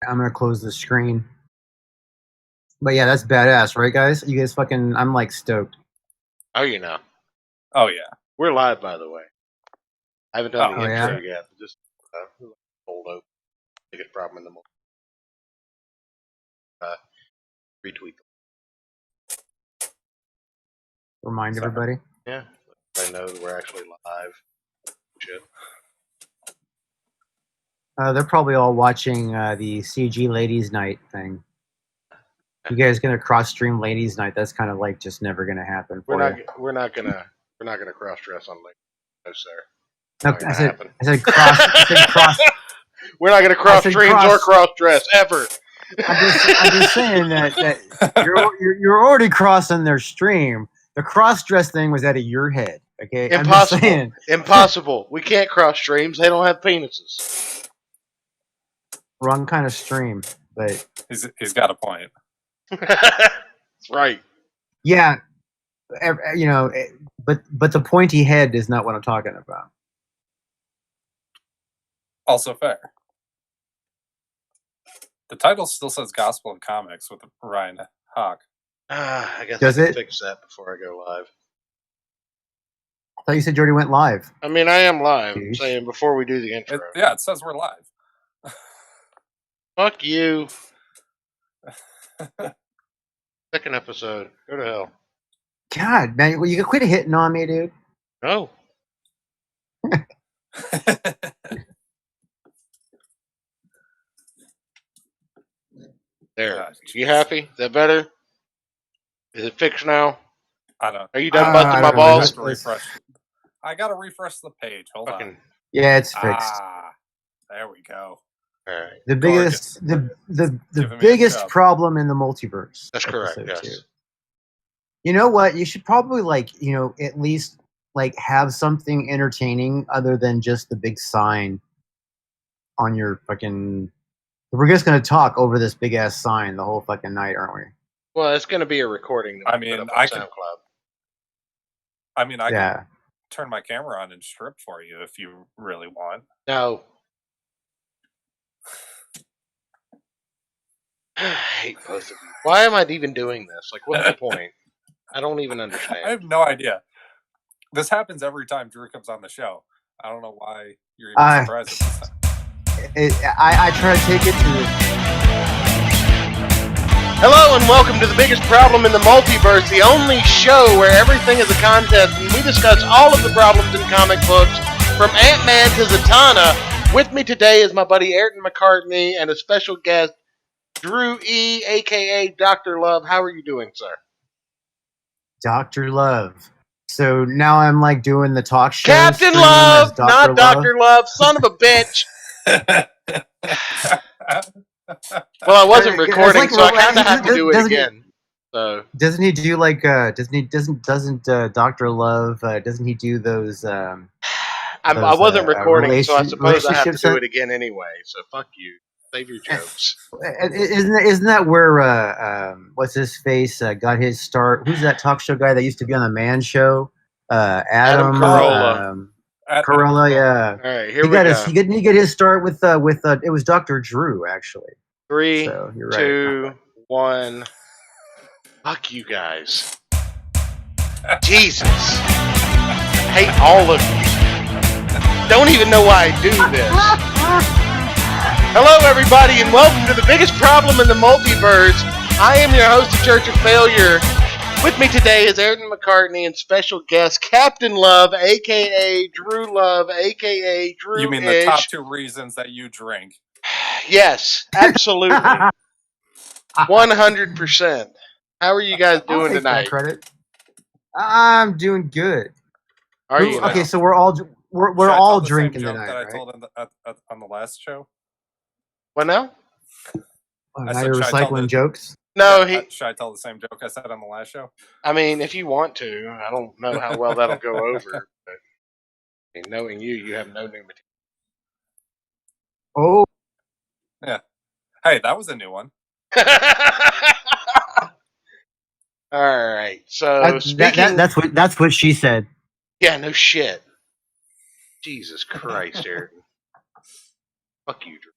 I'm gonna close the screen. But yeah, that's badass, right, guys? You guys fucking, I'm like stoked. Oh, you know. Oh, yeah. We're live, by the way. I haven't done the intro yeah? yet. Just hold open. Biggest problem in the moment. Retweet them. Remind everybody. Yeah. I know that we're actually live. Shit. They're probably all watching the CG Ladies Night thing. You guys gonna cross stream Ladies Night? That's kind of like just never gonna happen. We're not gonna cross dress on late. No, sir. No, I said cross. We're not gonna cross streams or cross dress ever. I'm just saying that you're already crossing their stream. The cross dress thing was out of your head. Okay, impossible. I'm just saying. Impossible. We can't cross streams. They don't have penises. Wrong kind of stream, but he's got a point. That's right. Yeah, you know, but the pointy head is not what I'm talking about. Also fair. The title still says Gospel and Comics with Ryan Hawk. I guess Does I can it? fix that before I go live. I thought you said you already went live. I mean, I am live. I'm saying before we do the intro. It says we're live. Fuck you. Second episode. Go to hell. God, man, you quit hitting on me, dude. No. There. You happy? Is that better? Is it fixed now? I don't. Are you done busting my balls? I gotta refresh the page. Hold on. Yeah, it's fixed. There we go. All right. The biggest, the biggest problem in the multiverse. That's correct. Yes. 2. You know what? You should probably at least have something entertaining other than just the big sign on your fucking. We're just gonna talk over this big ass sign the whole fucking night, aren't we? Well, it's gonna be a recording. I mean, I can turn my camera on and strip for you if you really want. No. I hate both of you. Why am I even doing this? Like, what's the point? I don't even understand. I have no idea. This happens every time Drew comes on the show. I don't know why you're even surprised at this time. I try to take it to... Hello and welcome to the biggest problem in the multiverse, the only show where everything is a contest and we discuss all of the problems in comic books, from Ant-Man to Zatanna. With me today is my buddy Ayrton McCartney and a special guest, Drew E., a.k.a. Dr. Love. How are you doing, sir? Dr. Love. So now I'm doing the talk show. Captain Love, not Dr. Love, son of a bitch. Well, I wasn't recording, so I kind of have to do it again. So doesn't he do doesn't Dr. Love doesn't he do those? I wasn't recording, so I suppose I have to do it again anyway. So fuck you. Save your jokes. Isn't that where what's his face got his start? Who's that talk show guy that used to be on the Man Show? Adam Carolla. Carolla, yeah. All right, here we go. He didn't get his start with it was Dr. Drew actually. 3, so, 2, 1. Fuck you guys. Jesus. Hate all of you. Don't even know why I do this. Hello, everybody, and welcome to the biggest problem in the multiverse. I am your host of Church of Failure. With me today is Ayrton McCartney and special guest Captain Love, a.k.a. Drew Love, a.k.a. Drew. You mean the top 2 reasons that you drink? Yes, absolutely. 100%. How are you guys doing tonight? Credit. I'm doing good. Are you? Okay, so we're all drinking tonight, that I right? told on the last show. What now? Now you're recycling jokes? No, should I tell the same joke I said on the last show? I mean, if you want to. I don't know how well that'll go over. But I mean, knowing you have no new material. Oh. Yeah. Hey, that was a new one. All right. So that's what she said. Yeah, no shit. Jesus Christ, Ayrton. Fuck you, Drew.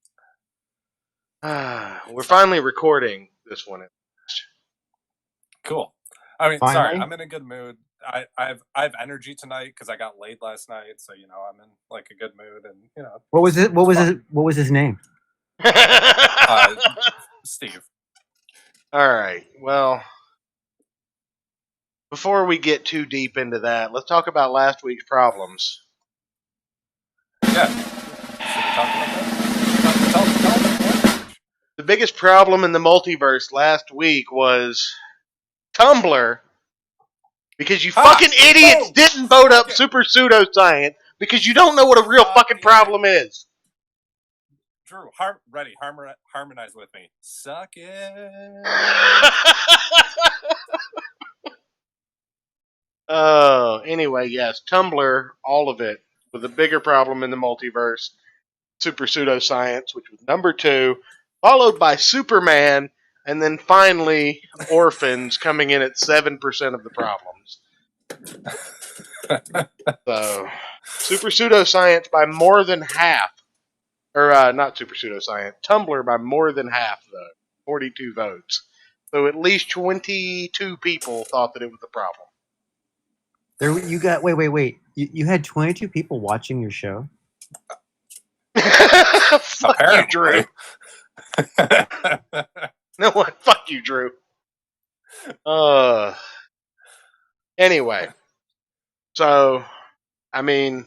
We're finally recording this one. Cool. I mean, Finally? sorry, I'm in a good mood. I have energy tonight because I got laid last night, so I'm in like a good mood, and What was it? What was his name? Steve. All right. Well, before we get too deep into that, let's talk about last week's problems. Yeah. Should we talk about that? Tell me. The biggest problem in the multiverse last week was Tumblr, because you fucking idiots didn't vote up super pseudoscience because you don't know what a real fucking problem is. Drew, harmonize with me. Suck it. Anyway, yes, Tumblr, all of it, was a bigger problem in the multiverse. Super pseudoscience, which was number 2, followed by Superman, and then finally orphans coming in at 7% of the problems. So, super pseudoscience by more than half. Or, not super pseudoscience. Tumblr by more than half, though. 42 votes. So at least 22 people thought that it was a problem. You got wait. You had 22 people watching your show? Fuck you, Drew. No one. Fuck you, Drew. Anyway. So, I mean,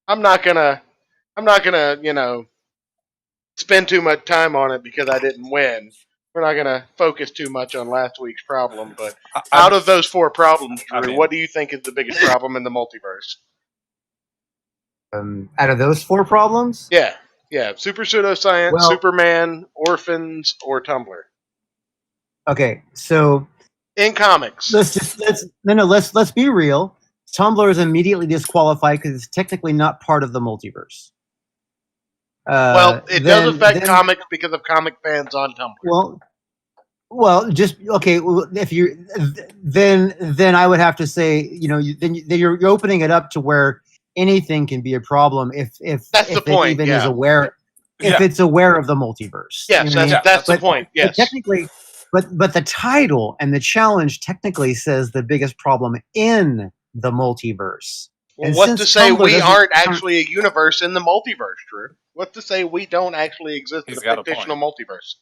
I'm not gonna, spend too much time on it because I didn't win. We're not gonna focus too much on last week's problem, but out of those 4 problems, Drew, what do you think is the biggest problem in the multiverse? Out of those 4 problems? Yeah. Super pseudoscience, Superman, orphans, or Tumblr. Okay, so in comics, let's be real. Tumblr is immediately disqualified because it's technically not part of the multiverse. Well, it does affect comics because of comic fans on Tumblr. Well, just okay. If you then I would have to say, you're opening it up to where anything can be a problem if that's the point. Even is aware if it's aware of the multiverse. Yes, that's the point. Yes, but technically, but the title and the challenge technically says the biggest problem in the multiverse. Well, what's to say we aren't actually a universe in the multiverse, Drew? What's to say we don't actually exist in a fictional multiverse?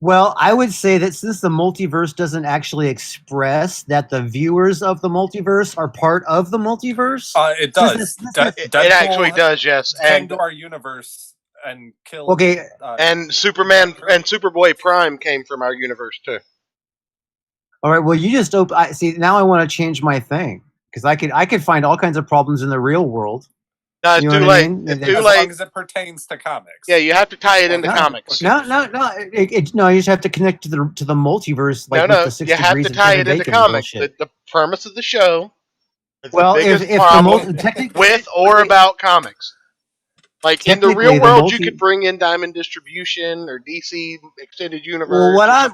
Well, I would say that since the multiverse doesn't actually express that the viewers of the multiverse are part of the multiverse, it does. It actually does, yes. And to our universe and kill. Okay, and Superman and Superboy Prime came from our universe too. All right. Well, you just see. Now I want to change my thing because I could find all kinds of problems in the real world. No, it's too late. It's too late. As long as it pertains to comics. Yeah, you have to tie it into comics. No. You just have to connect to the multiverse. Like no. You have to tie it into comics. The premise of the show. Is the biggest problem with or about comics. Like in the real world, you could bring in Diamond Distribution or DC Extended Universe. Well,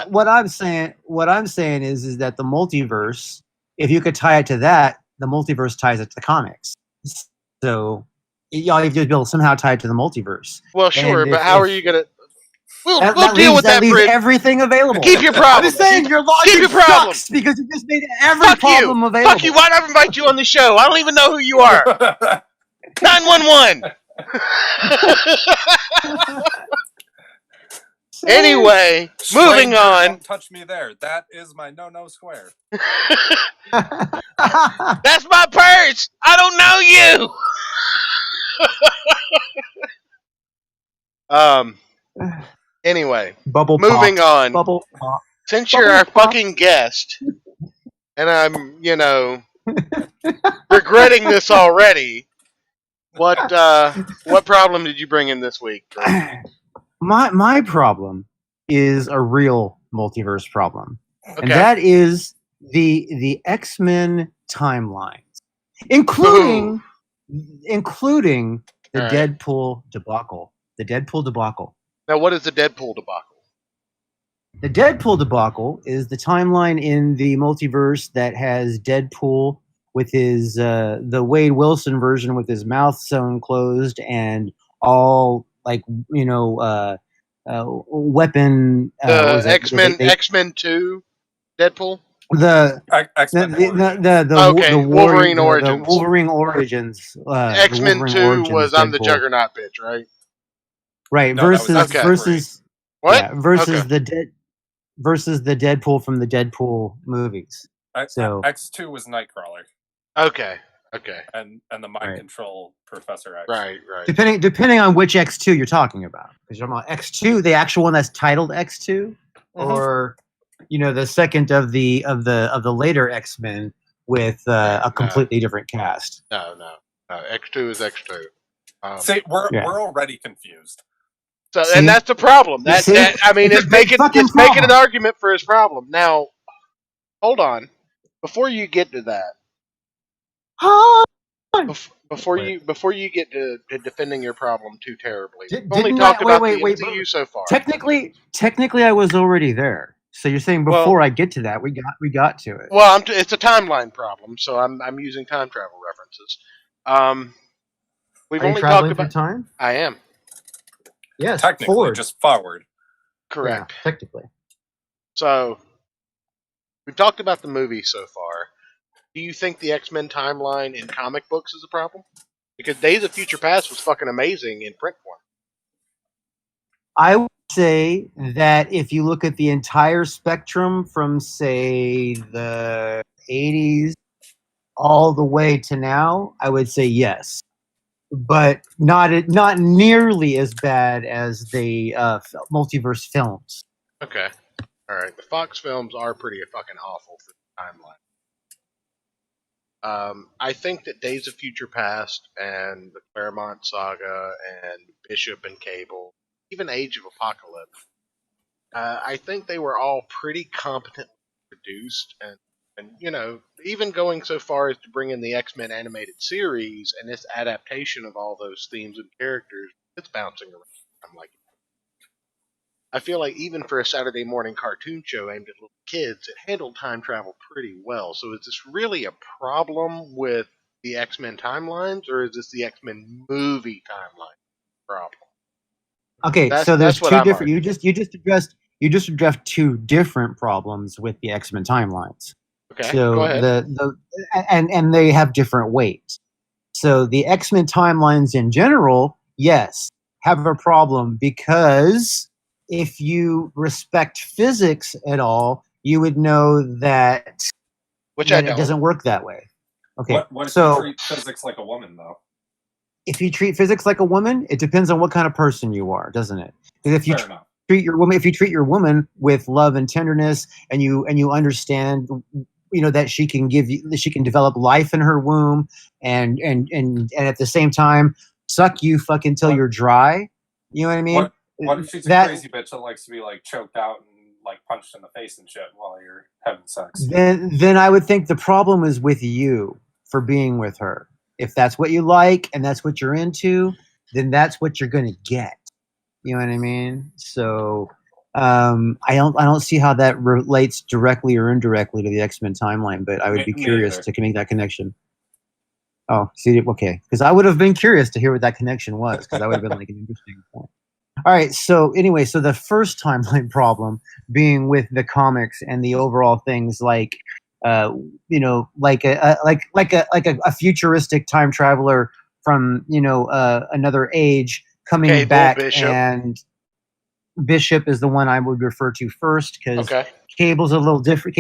what I'm saying is that the multiverse, if you could tie it to that, the multiverse ties it to the comics. So, y'all have to be able to somehow tie it to the multiverse. Well, sure, but how are you gonna? We'll deal with that bridge. Everything available. Keep your problem. I'm just saying your logic sucks because you just made every problem available. Fuck you! Why'd I invite you on the show? I don't even know who you are. 911. Anyway, moving on. Don't touch me there. That is my no square. That's my purse. I don't know you. Anyway, moving on. Bubble pop. Since you're our fucking guest, and I'm, regretting this already. What problem did you bring in this week? My problem is a real multiverse problem, okay. And that is the X-Men timelines, including the Deadpool debacle. The Deadpool debacle. Now, what is the Deadpool debacle? The Deadpool debacle is the timeline in the multiverse that has Deadpool with his the Wade Wilson version with his mouth sewn closed and all weapon. Was it X-Men 2 Deadpool? the X-Men Origins. Okay, Wolverine the Origins. Wolverine Origins. The X-Men Wolverine 2 Origins was I'm the Deadpool. Juggernaut bitch, right? Right. No, that was Okay. Versus What? yeah, versus Okay. the Deadpool from the Deadpool movies. So X2 was Nightcrawler. Okay. And the mind Right. control Professor X. Right. depending on which X2 you're talking about, because you're talking about X2, the actual one that's titled X2, or the second of the later X-Men with a completely different cast. No. X2 is X2. See, we're already confused. So, and that's the problem. That I mean, it's making an argument for his problem. Now, hold on. Before you get to that, before you get to defending your problem too terribly, we've only talked about the MCU so far. Technically, I was already there. So you're saying before I get to that, we got to it. Well, it's a timeline problem, so I'm using time travel references. We've Are you only traveling talked about through time. I am. Yes, technically, forward. just forward. Correct. Yeah, technically. So we've talked about the movie so far. Do you think the X-Men timeline in comic books is a problem? Because Days of Future Past was fucking amazing in print form. I would say that if you look at the entire spectrum from, say, the 80s all the way to now, I would say yes. But not nearly as bad as the multiverse films. Okay. All right. The Fox films are pretty fucking awful for the timeline. I think that Days of Future Past and the Claremont Saga and Bishop and Cable, even Age of Apocalypse, I think they were all pretty competently produced, and even going so far as to bring in the X-Men animated series and this adaptation of all those themes and characters, it's bouncing around. I'm like, I feel like even for a Saturday morning cartoon show aimed at little kids, it handled time travel pretty well. So is this really a problem with the X-Men timelines, or is this the X-Men movie timeline problem? Okay, so there's what two I'm different. arguing. You just addressed two different problems with the X-Men timelines. Okay, so go ahead. And they have different weights. So the X-Men timelines in general, yes, have a problem because if you respect physics at all, you would know that it doesn't work that way. Okay, what if you treat physics like a woman, though? If you treat physics like a woman, it depends on what kind of person you are, doesn't it? Because if you treat your woman with love and tenderness, and you understand, that she can develop life in her womb, and at the same time suck you fucking till you're dry. You know what I mean? What if she's a crazy bitch that likes to be like choked out and like punched in the face and shit while you're having sex? Then I would think the problem is with you for being with her. If that's what you like and that's what you're into, then that's what you're going to get. You know what I mean? So I don't see how that relates directly or indirectly to the X-Men timeline, but I would be curious to make that connection. Oh, see, okay, because I would have been curious to hear what that connection was, because that would have been like an interesting point. All right, so anyway, so the first timeline problem being with the comics and the overall things like, like a futuristic time traveler from another age coming back, Bishop. and Bishop is the one I would refer to first, because Cable's a little different.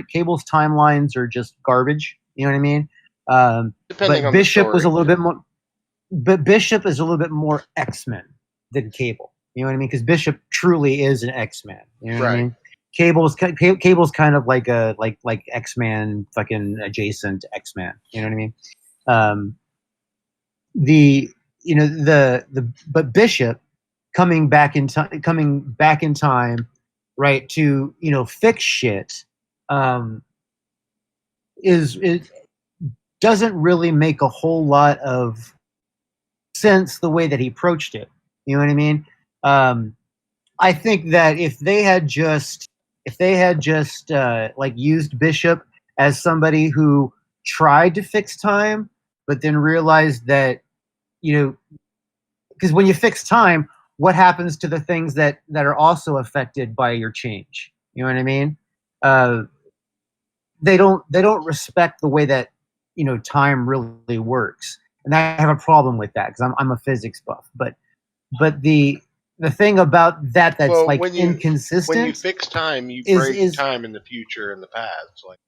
Cable's timelines are just garbage. You know what I mean? But Bishop was a little bit more. But Bishop is a little bit more X-Men than Cable. You know what I mean? Because Bishop truly is an X-Man. You know what I mean? Cable's kind of like a like X-Man, fucking adjacent X-Man. You know what I mean? But Bishop coming back in time, right, to fix shit, is doesn't really make a whole lot of sense the way that he approached it. You know what I mean? I think that if they had just like used Bishop as somebody who tried to fix time, but then realized that, because when you fix time, what happens to the things that are also affected by your change? You know what I mean? Uh, they don't respect the way that time really works, and I have a problem with that because I'm a physics buff. But the thing about that's Well, like when you inconsistent fix time, you is break time in the future and the past. Like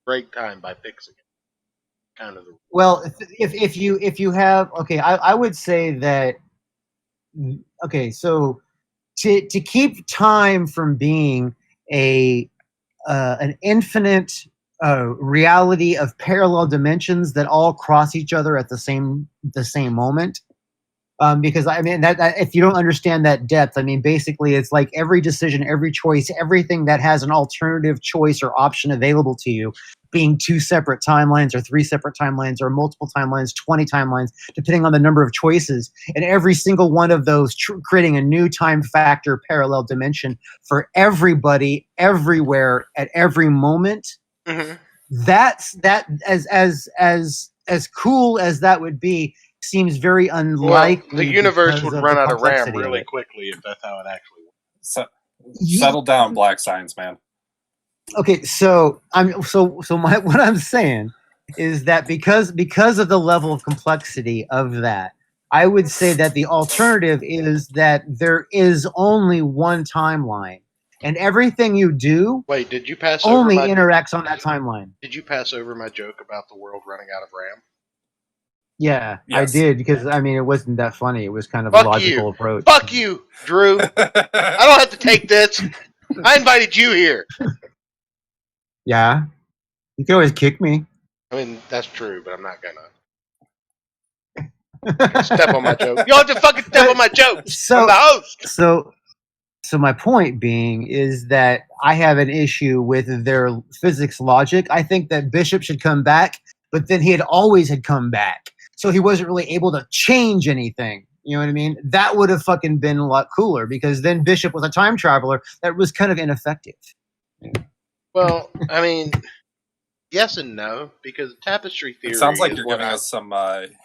break time by fixing it. Kind of the well, if you have, okay, I would say that, okay, so to keep time from being a an infinite reality of parallel dimensions that all cross each other at the same moment. Because I mean that if you don't understand that depth, I mean basically it's like every decision, every choice, everything that has an alternative choice or option available to you, being two separate timelines or three separate timelines or multiple timelines, 20 timelines, depending on the number of choices, and every single one of those creating a new time factor parallel dimension for everybody, everywhere, at every moment. mm-hmm. That's that as cool as that would be, seems very Well, the unlikely universe because would of the run out of RAM complexity of really it. quickly if that's how it actually works. So, settle down, Black Science Man. Okay, so my what I'm saying is that because of the level of complexity of that, I would say that the alternative is that there is only one timeline, and everything you do Wait, did you pass over only my? interacts on that timeline. Did you pass over my joke about the world running out of RAM? Yeah, I Yes. did, because I mean it wasn't that funny. It was kind of a Fuck you, logical approach. fuck you, Drew. I don't have to take this. I invited you here. Yeah, you can always kick me. I mean, that's true, but I'm not gonna step on my joke. You don't have to fucking step on my jokes. I'm the host. So my point being is that I have an issue with their physics logic. I think that Bishop should come back, but then he had come back, so he wasn't really able to change anything. You know what I mean? That would have fucking been a lot cooler, because then Bishop was a time traveler that was kind of ineffective. Well, I mean, yes and no, because tapestry theory It sounds like is you're what giving I. us some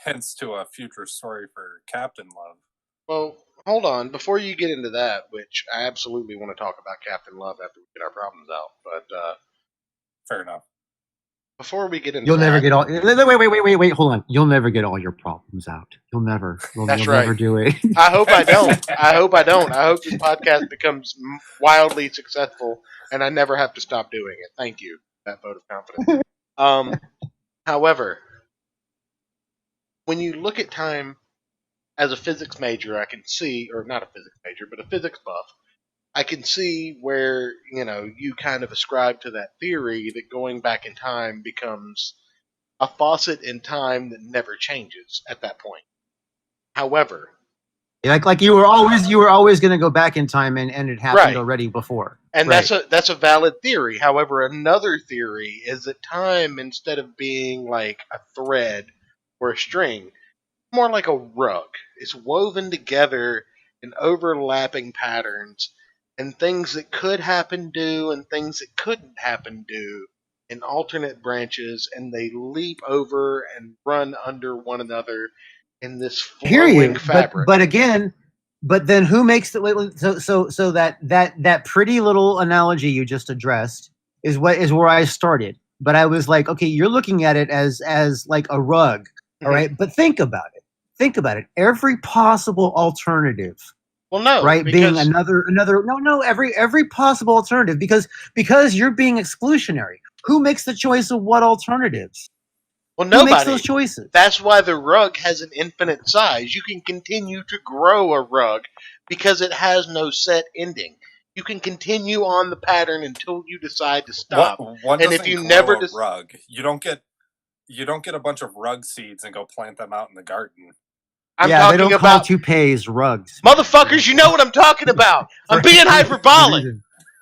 hints to a future story for Captain Love. Well, hold on. Before you get into that, which I absolutely want to talk about Captain Love after we get our problems out, but Fair enough. before we get into You'll never that, get all. Wait. Hold on. You'll never get all your problems out. You'll never. that's You'll right. never do it. I hope I don't. I hope I don't. I hope this podcast becomes wildly successful and I never have to stop doing it. Thank you for that vote of confidence. However, when you look at time as a physics major, I can see, or not a physics major, but a physics buff, I can see where, you kind of ascribe to that theory that going back in time becomes a faucet in time that never changes at that point. However, Like you were always going to go back in time, and it happened right. already before. And Right. that's a valid theory. However, another theory is that time, instead of being like a thread or a string, more like a rug. It's woven together in overlapping patterns, and things that could happen do, and things that couldn't happen do, in alternate branches, and they leap over and run under one another in this I hear flowing you, fabric. but again, but then who makes the so that pretty little analogy you just addressed is where I started. But I was like, okay, you're looking at it as like a rug, all right? But think about it. Think about it. Every possible alternative, Well, no, right? because Being another no, every possible alternative, because you're being exclusionary. Who makes the choice of what alternatives? well, Who makes nobody. those choices? That's why the rug has an infinite size. You can continue to grow a rug because it has no set ending. You can continue on the pattern until you decide to stop. One And doesn't if you grow never a rug. You don't get a bunch of rug seeds and go plant them out in the garden. I'm They talking don't about call toupees rugs. motherfuckers. You know what I'm talking about. I'm being hyperbolic.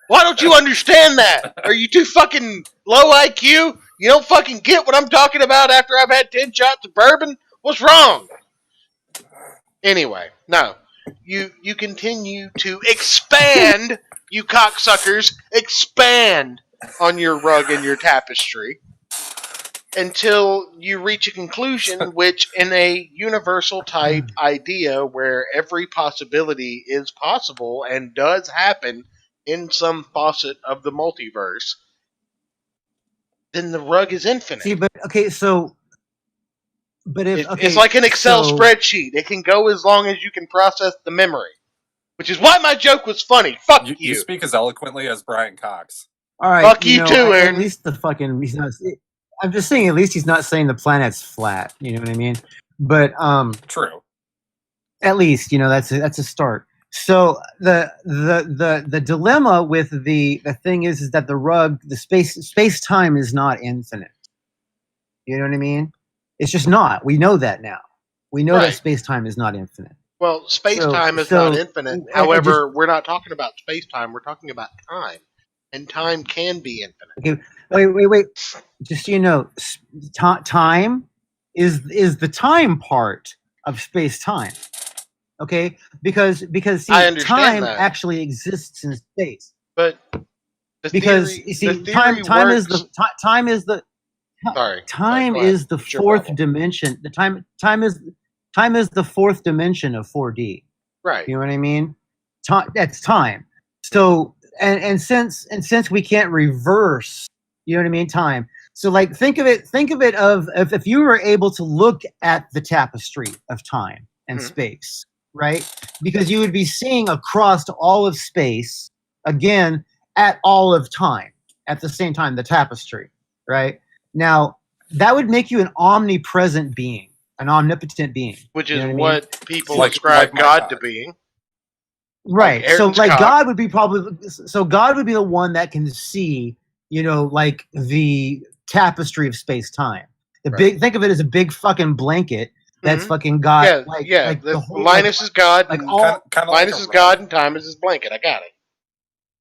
Why don't you understand that? Are you too fucking low IQ? You don't fucking get what I'm talking about after I've had 10 shots of bourbon? What's wrong? Anyway, no. You continue to expand, you cocksuckers, expand on your rug and your tapestry. until you reach a conclusion, which in a universal type idea where every possibility is possible and does happen in some facet of the multiverse, then the rug is infinite. See, but okay, so, but if it's like an Excel spreadsheet. It can go as long as you can process the memory, which is why my joke was funny. Fuck you. You speak as eloquently as Brian Cox. All right, fuck you too, Aaron. At least the fucking he's not. I'm just saying, at least he's not saying the planet's flat. You know what I mean? But true. At least that's a start. So the dilemma with the thing is that the rug, the space time is not infinite. You know what I mean? It's just not. We know that now. We know that space time is not infinite. Well, space time is not infinite. However, we're not talking about space time. We're talking about time, and time can be infinite. Okay, wait. Just so you know, time is the time part of space time. Okay, because see, time actually exists in space. But because you see, time is the fourth dimension. The time is the fourth dimension of 4D. Right. You know what I mean? That's time. So and since we can't reverse, you know what I mean, time. So like think of it of if you were able to look at the tapestry of time and space, right? Because you would be seeing across all of space again at all of time at the same time, the tapestry, right? Now that would make you an omnipresent being, an omnipotent being, which is what people describe God to being. Right. So God would be God would be the one that can see, like the tapestry of space time. Think of it as a big fucking blanket that's fucking God. Linus is God. Linus is God, and time is his blanket. I got it.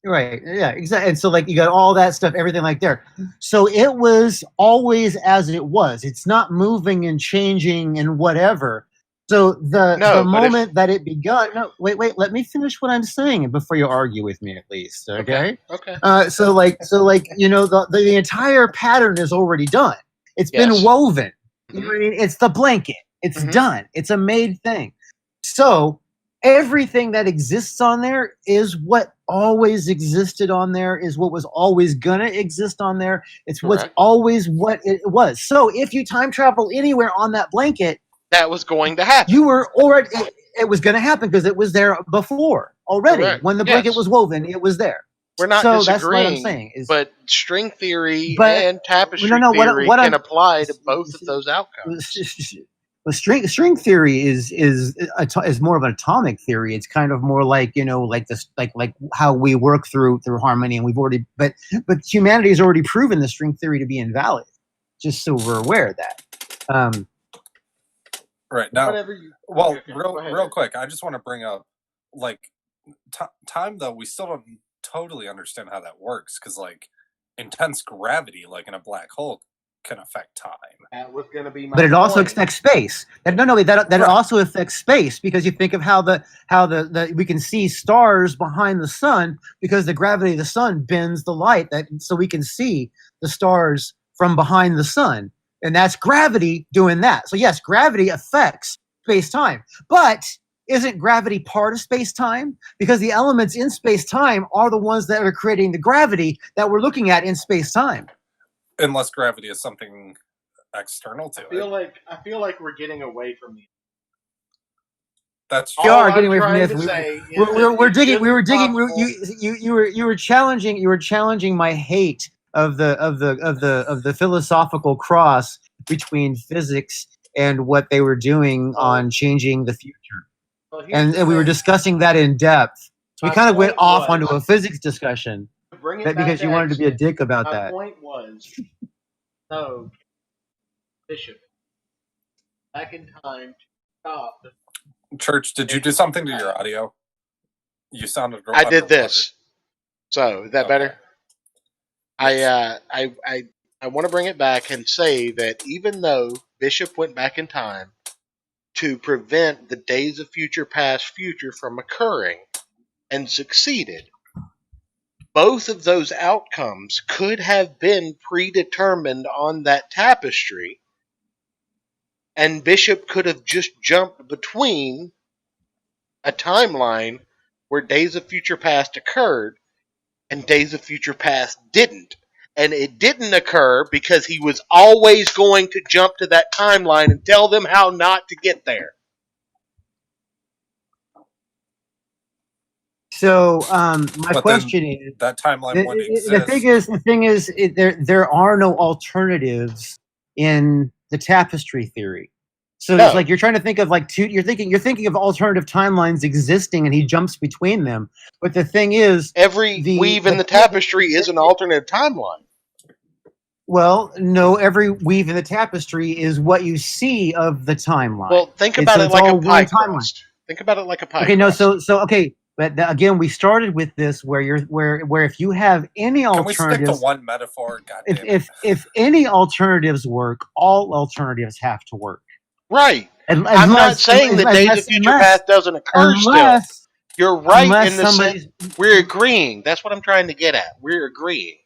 Right. Yeah. Exactly. And so you got all that stuff, everything like there. So it was always as it was. It's not moving and changing and whatever. So the moment that it begun. No, wait. Let me finish what I'm saying before you argue with me, at least. Okay. Okay. So the entire pattern is already done. It's been woven. You know what I mean? It's the blanket. It's done. It's a made thing. So everything that exists on there is what always existed on there, is what was always gonna exist on there. It's what's always what it was. So if you time travel anywhere on that blanket, that was going to happen. You were already. It was going to happen because it was there before already. Correct. When the blanket was woven, it was there. We're not disagreeing. That's what I'm saying. But string theory and tapestry theory can apply to both of those outcomes. String theory is more of an atomic theory. It's kind of more like this, like how we work through harmony, and we've already but humanity has already proven the string theory to be invalid. Just so we're aware of that. Right now, real quick, I just want to bring up time though. We still don't totally understand how that works because intense gravity, like in a black hole, can affect time. That was going to be my But it also affects space. That also affects space because you think of how we can see stars behind the sun because the gravity of the sun bends the light so we can see the stars from behind the sun. And that's gravity doing that. So yes, gravity affects space-time. But isn't gravity part of space-time? Because the elements in space-time are the ones that are creating the gravity that we're looking at in space-time. Unless gravity is something external to it. I feel like we're getting away from the. That's true. We are getting away from the. We're digging. We were digging. You were challenging. You were challenging my hate of the philosophical cross between physics and what they were doing on changing the future. Well, and we were discussing that in depth. So we kind of went off onto a physics discussion because you wanted to be a dick about that. My point was, Bishop, back in time to stop. Church, did you do something to your audio? You sounded. I did this. So is that better? Yes. I want to bring it back and say that even though Bishop went back in time to prevent the Days of Future Past future from occurring and succeeded, both of those outcomes could have been predetermined on that tapestry, and Bishop could have just jumped between a timeline where Days of Future Past occurred and Days of Future Past didn't. And it didn't occur because he was always going to jump to that timeline and tell them how not to get there. So my question is, that timeline wouldn't exist. The thing is, there are no alternatives in the tapestry theory. So it's like you're trying to think of like two. You're thinking of alternative timelines existing, and he jumps between them. But the thing is, every weave in the tapestry is an alternate timeline. Well, no, every weave in the tapestry is what you see of the timeline. Well, think about it like a pie crust. Think about it like a pie crust. Okay, so okay. But again, we started with this where if you have any alternatives, can we stick to one metaphor? If any alternatives work, all alternatives have to work. Right. I'm not saying that Days of Future Past doesn't occur still. You're right in the sense we're agreeing. That's what I'm trying to get at. We're agreeing.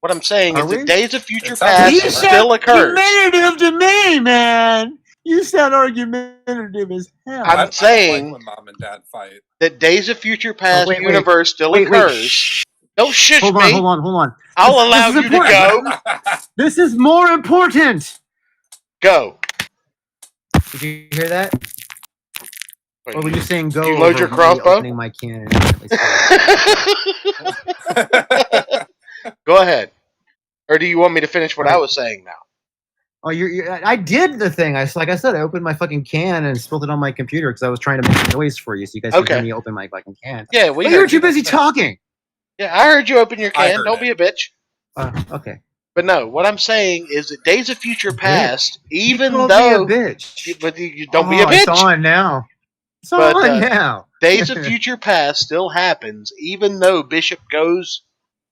What I'm saying is that Days of Future Past still occurs. Argumentative to me, man. You sound argumentative as hell. I'm saying when Mom and Dad fight. That Days of Future Past universe still occurs. Don't shush me. Hold on. I'll allow you to go. This is more important. Go. Did you hear that? Or were you saying go? Did you load your crossbow? Opening my cannon. Go ahead. Or do you want me to finish what I was saying now? Oh, I did the thing. Like I said, I opened my fucking can and spilled it on my computer because I was trying to make noise for you, so you guys could hear me open my fucking can. Yeah, but you were too busy talking. Yeah, I heard you open your can. Don't be a bitch. Okay. But no, what I'm saying is that Days of Future Past, even though be a bitch, but you don't be a bitch. It's on now. It's on now. Days of Future Past still happens, even though Bishop goes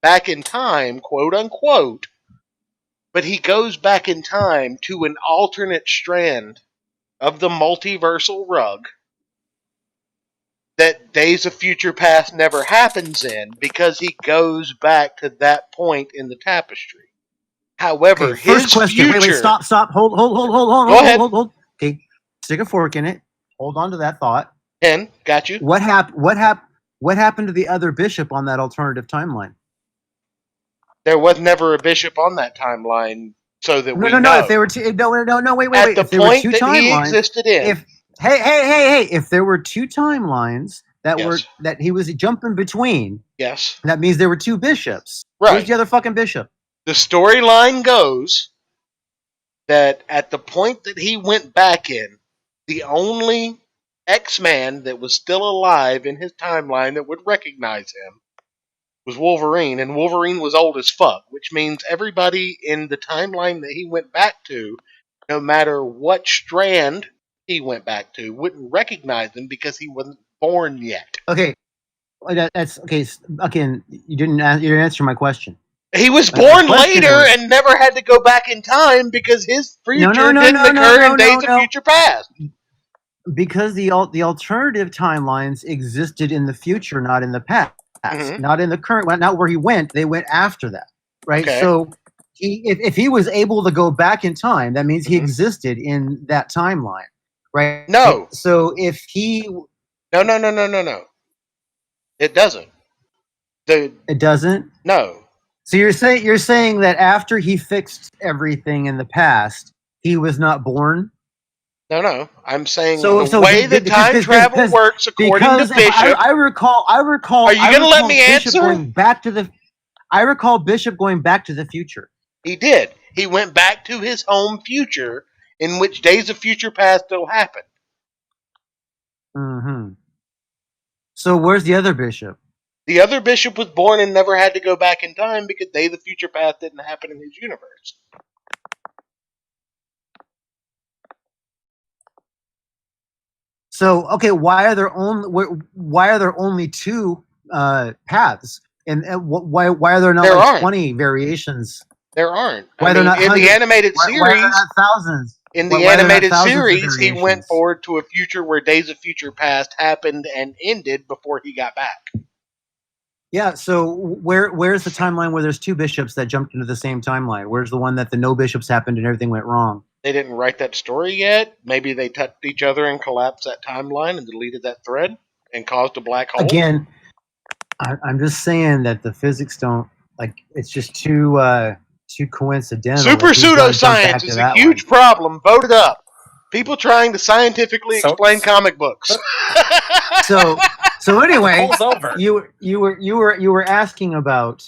back in time, quote unquote. But he goes back in time to an alternate strand of the multiversal rug that Days of Future Past never happens in because he goes back to that point in the tapestry. However, his first question. Future... Wait, stop. Hold. Go ahead. Hold. Okay, stick a fork in it. Hold on to that thought. Ken, got you. What happened to the other bishop on that alternative timeline? There was never a bishop on that timeline, so that we know. No. If there were two, wait. At the point that he existed in. If there were two timelines that he was jumping between, yes, that means there were two bishops. Right. Where's the other fucking bishop? The storyline goes that at the point that he went back in, the only X-Man that was still alive in his timeline that would recognize him was Wolverine, and Wolverine was old as fuck, which means everybody in the timeline that he went back to, no matter what strand he went back to, wouldn't recognize him because he wasn't born yet. Okay, that's okay. Again, you didn't answer my question. He was born later and never had to go back in time because his future didn't occur in Days of Future Past. Because the alternative timelines existed in the future, not in the past. Not in the current one, not where he went. They went after that, right? Okay. So, if he was able to go back in time, that means he existed in that timeline, right? No. So if he, no, it doesn't. It doesn't. No. So you're saying that after he fixed everything in the past, he was not born. No. I'm saying the way that time travel works, according to Bishop. I recall. Are you going to let me answer? I recall Bishop going back to the future. He did. He went back to his home future, in which Days of Future Past still happened. Mm-hmm. So where's the other Bishop? The other Bishop was born and never had to go back in time because Days of Future Past didn't happen in his universe. So okay, why are there only two paths, and why are there not 20 variations? There aren't. Why in the animated series? Why are there not thousands? In the animated series, he went forward to a future where Days of Future Past happened and ended before he got back. Yeah, so where's the timeline where there's two bishops that jumped into the same timeline? Where's the one that the no bishops happened and everything went wrong? They didn't write that story yet. Maybe they touched each other and collapsed that timeline and deleted that thread and caused a black hole. Again, I'm just saying that the physics don't like. It's just too coincidental. Super pseudoscience is a huge problem. Vote it up. People trying to scientifically explain comic books. So anyway, you were asking about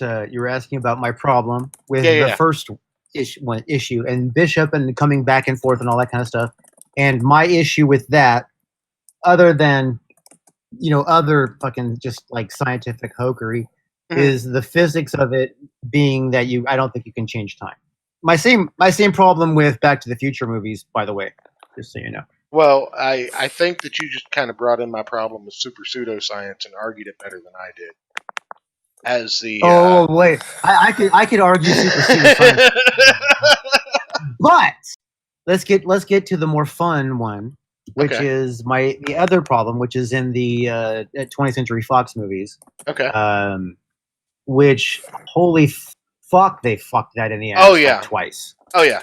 my problem with the first issue and Bishop and coming back and forth and all that kind of stuff. And my issue with that, other than other fucking just like scientific hokery, is the physics of it being that I don't think you can change time. My same problem with Back to the Future movies, by the way, just so you know. Well, I think that you just kind of brought in my problem with super pseudoscience and argued it better than I did. As the wait, I could argue super pseudoscience, but let's get to the more fun one, which is the other problem, which is in the 20th Century Fox movies. Okay. Which holy fuck, they fucked that in the ass. Oh yeah, like, twice. Oh yeah.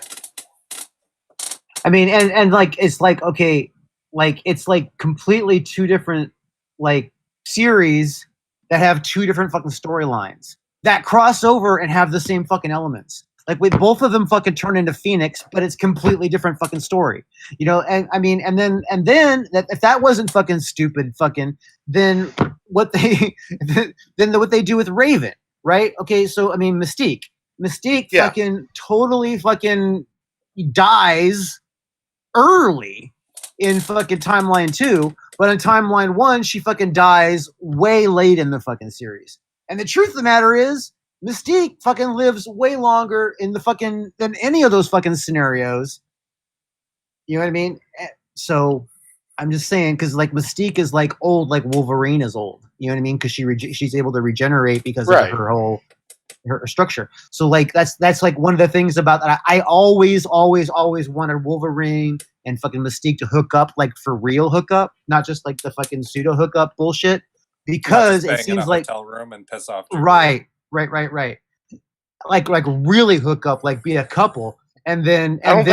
I mean, and like it's like okay, like it's like completely two different like series that have two different fucking storylines that cross over and have the same fucking elements. Like with both of them fucking turn into Phoenix, but it's completely different fucking story. And I mean, and then that if that wasn't fucking stupid, fucking then what they what they do with Raven, right? Okay, so I mean, Mystique fucking totally fucking dies early in fucking timeline 2, but in timeline 1 she fucking dies way late in the fucking series. And the truth of the matter is Mystique fucking lives way longer in the fucking than any of those fucking scenarios. You know what I mean? So I'm just saying, because like Mystique is like old, like Wolverine is old. You know what I mean? Because she's able to regenerate because of her structure. So like that's like one of the things about that. I always wanted Wolverine and fucking Mystique to hook up, like for real hook up, not just like the fucking pseudo hook up bullshit. Because it seems like hotel room and piss off. Right. Like really hook up, like be a couple, and then I don't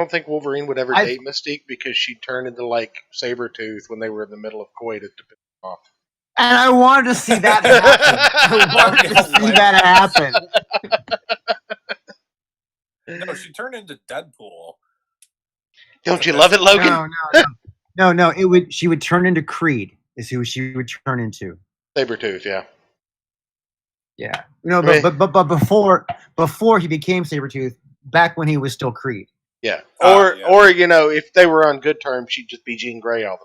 think Wolverine would ever date Mystique because she'd turn into like Sabretooth when they were in the middle of coitus to piss off. And I wanted to see that happen. No, she turned into Deadpool. Don't you love it, Logan? No. She would turn into Creed. Is who she would turn into. Sabretooth, yeah. Yeah. But before he became Sabretooth, back when he was still Creed. Yeah. Or if they were on good terms, she'd just be Jean Grey all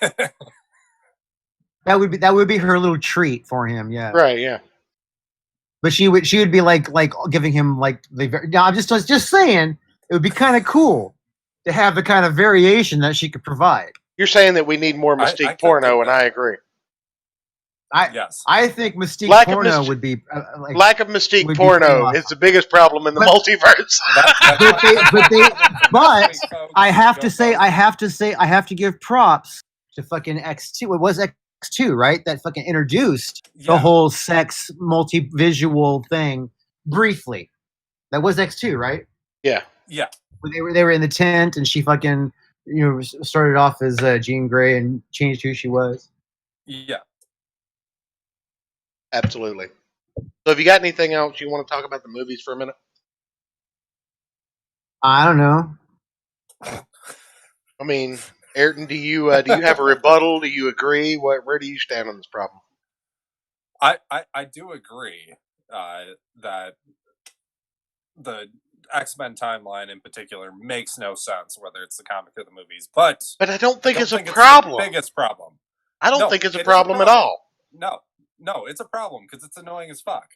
the time. That would be her little treat for him, yeah. Right, yeah. But she would be like giving him like I'm just saying it would be kind of cool to have the kind of variation that she could provide. You're saying that we need more Mystique porno, and I agree. I think Mystique porno would be lack of Mystique porno is the biggest problem in the multiverse. But I have to give props to fucking X2. It was X2, right? That fucking introduced the whole sex multi-visual thing briefly. That was X2, right? Yeah. When they were in the tent and she fucking started off as Jean Grey and changed who she was. Yeah. Absolutely. So have you got anything else you want to talk about the movies for a minute? I don't know. I mean, Ayrton, do you have a rebuttal? Do you agree? Where do you stand on this problem? I do agree that the X-Men timeline in particular makes no sense, whether it's the comic or the movies. But I don't think it's a problem. It's the biggest problem. I don't think it's a problem at all. No, it's a problem because it's annoying as fuck.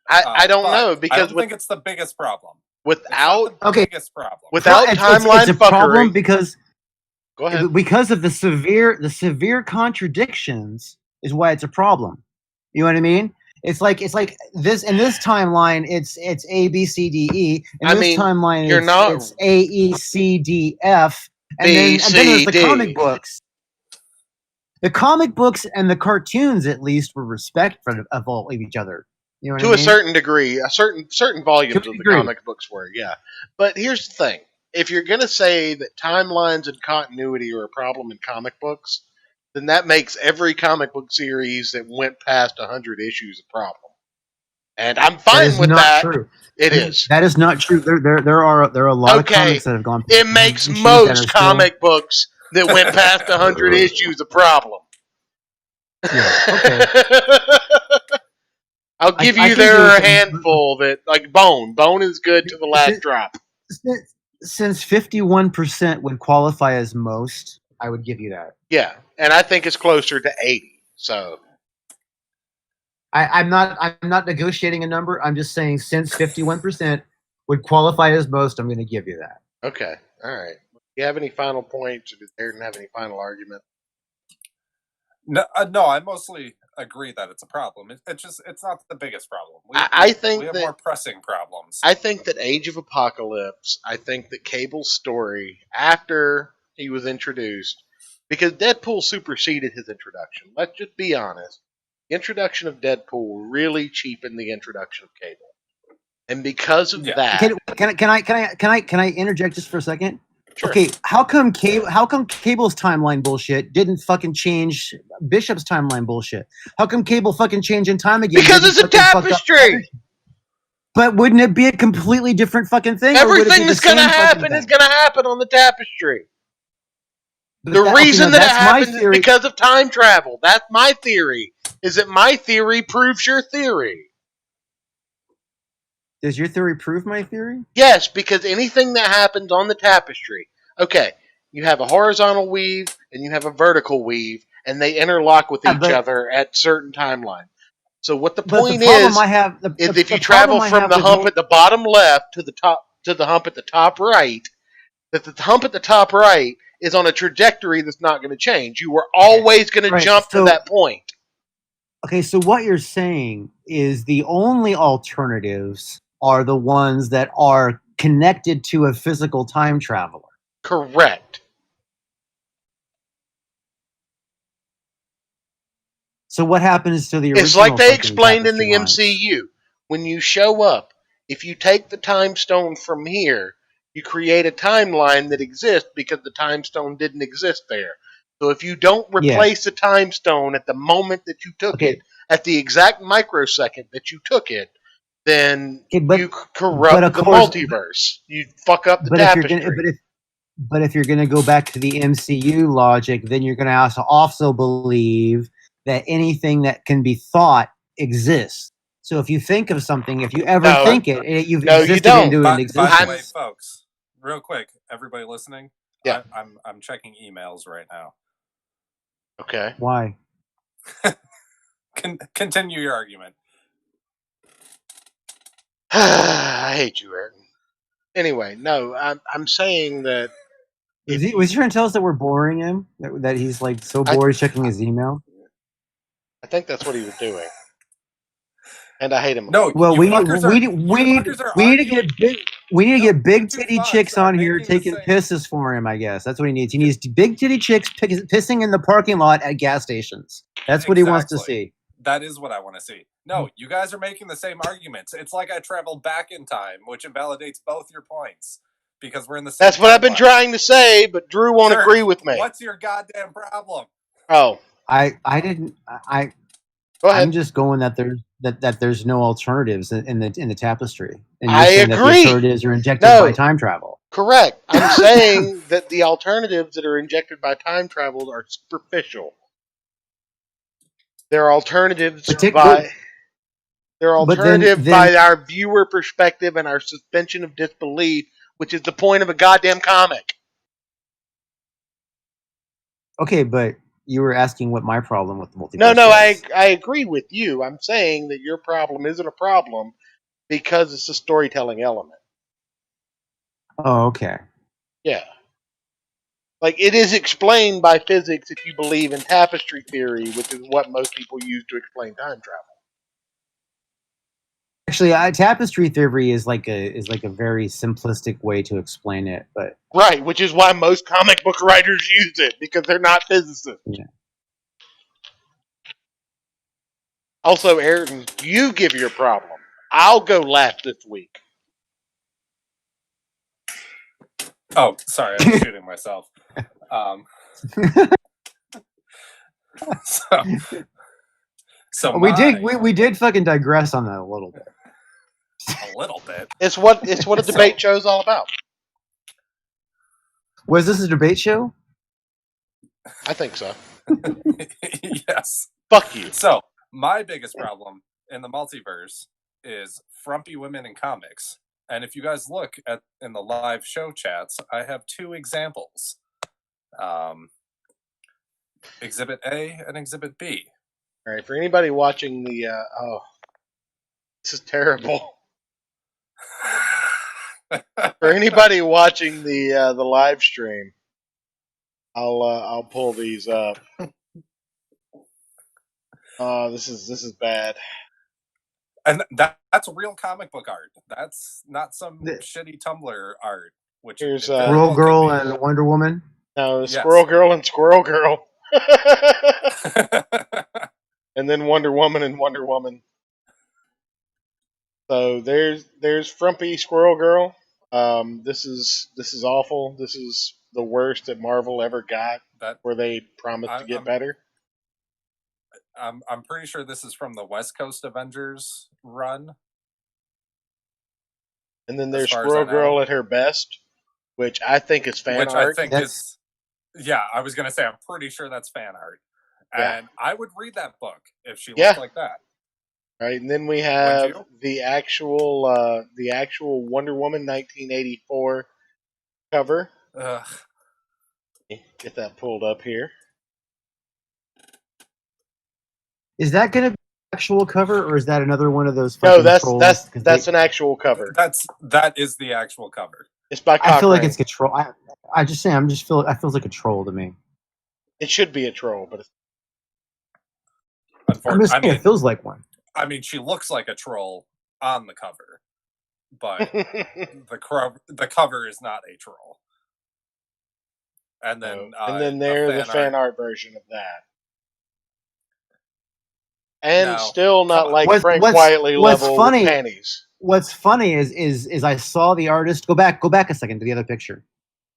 I don't know because I don't think it's the biggest problem. Without biggest problem. Without timeline it's a problem because go ahead. Because of the severe contradictions is why it's a problem. You know what I mean? It's like this in this timeline. It's A B C D E. In this timeline, it's A E C D F. And then there's the comic books. the comic books and the cartoons at least were respectful of all of each other. You know what To I a mean? certain degree, certain volumes To a of the degree. comic books were, yeah. But here's the thing: if you're going to say that timelines and continuity are a problem in comic books, then that makes every comic book series that went past 100 issues a problem. And I'm That fine is with not that. true. It is. That is not true. There are a lot of Okay, comics that have gone past it 100 makes issues that are most still. comic books that went past 100 issues a problem. Yeah. Okay. I'll give I you can there go are with a handful that, like Bone. Bone is good to the last drop. since 51% would qualify as most. I would give you that. Yeah, and I think it's closer to 80. So I'm not negotiating a number. I'm just saying since 51% would qualify as most, I'm going to give you that. okay, all right. Do you have any final points, or does Aaron have any final argument? No, I mostly agree that it's a problem. It's not the biggest problem. I think we have that more pressing problems. I think that Age of Apocalypse. I think that Cable's story after he was introduced, because Deadpool superseded his introduction. Let's just be honest. The introduction of Deadpool really cheapened the introduction of Cable, and because of Yeah. that, Can I interject just for a second? sure. Okay, how come Cable's timeline bullshit didn't fucking change Bishop's timeline bullshit? How come Cable fucking changed in time again? Because didn't it's a fucking fuck up- tapestry. But wouldn't it be a completely different fucking thing? Or would it be Everything the that's going to same fucking happen thing? is going to happen on the tapestry. But The that- okay, reason no, that it that's my happens is theory. because of time travel. That's my theory. Is that my theory proves your theory? Does your theory prove my theory? Yes, because anything that happens on the tapestry. Okay, you have a horizontal weave and you have a vertical weave, and they interlock with each other at certain timelines. So what the But point the problem is I have, if you the travel problem I from have the with hump at the bottom left to the hump at the top right, that the hump at the top right is on a trajectory that's not going to change. You were always going to jump to that point. Okay, so what you're saying is the only alternatives are the ones that are connected to a physical time traveler. Correct. So what happens to the original? It's like they fucking explained in the tapestry lines? MCU. When you show up, if you take the time stone from here, you create a timeline that exists because the time stone didn't exist there. So if you don't replace the time stone at the moment that you took it, at the exact microsecond that you took it, then you corrupt the multiverse. You fuck up the tapestry. But if you're gonna go back to the MCU logic, then you're gonna also believe that anything that can be thought exists. So if you think of something, if you ever think it, you've existed into an existence. By the way, folks, real quick, everybody listening, yeah, I'm checking emails right now. Okay. Why? Continue your argument. I hate you, Aaron. Anyway, no, I'm saying that. Was he trying to tell us that we're boring him? That he's like so bored checking his email? I think that's what he was doing. And I hate him. No, well, we need to get big titty chicks on here taking pisses for him. I guess that's what he needs. He needs big titty chicks pissing in the parking lot at gas stations. That's what he wants to see. That is what I want to see. No, you guys are making the same arguments. It's like I traveled back in time, which invalidates both your points because we're in the same. That's what I've been trying to say, but Drew won't agree with me. What's your goddamn problem? Oh, I didn't. Go ahead. I'm just going that there's no alternatives in the tapestry. And I agree. That the alternatives are injected by time travel. Correct. I'm saying that the alternatives that are injected by time travel are superficial. They're alternatives by our viewer perspective and our suspension of disbelief, which is the point of a goddamn comic. Okay, but you were asking what my problem with the multiverse No, was. I agree with you. I'm saying that your problem isn't a problem because it's a storytelling element. Oh, okay. Yeah. Like, it is explained by physics if you believe in tapestry theory, which is what most people use to explain time travel. Actually, tapestry theory is like a very simplistic way to explain it, but right, which is why most comic book writers use it because they're not physicists. Yeah. Also, Ayrton, you give your problem. I'll go last this week. Oh, sorry, I was shooting myself. So we did fucking digress on that a little bit. a little bit. It's what a debate show's all about. Was this a debate show? I think so. Yes. Fuck you. So my biggest problem in the multiverse is frumpy women in comics. And if you guys look in the live show chats, I have 2 examples. Exhibit A and Exhibit B. All right, for anybody watching the this is terrible. For anybody watching the live stream, I'll pull these up. This is bad. And that's real comic book art. That's not some shitty Tumblr art. Which Here's Squirrel Girl and Wonder Woman. No, yes. Squirrel Girl and Squirrel Girl. And then Wonder Woman and Wonder Woman. So there's frumpy Squirrel Girl. This is awful. This is the worst that Marvel ever got. Where they promised to get better. I'm pretty sure this is from the West Coast Avengers run. And then there's Squirrel Girl at her best, which I think is fan art. I think is, yeah, I was gonna say I'm pretty sure that's fan art, and I would read that book if she looked like that. Right, and then we have the actual Wonder Woman 1984 cover. Ugh. Get that pulled up here. Is that going to be an actual cover, or is that another one of those? No, that's an actual cover. That is the actual cover. It's by Cochrane. I feel like it's a troll. I just say it feels like a troll to me. It should be a troll, but I'm just saying it feels like one. I mean, she looks like a troll on the cover, but the cover is not a troll. And then there's the fan art version of that. And still not like Frank Quietly level panties. What's funny is I saw the artist go back a second to the other picture.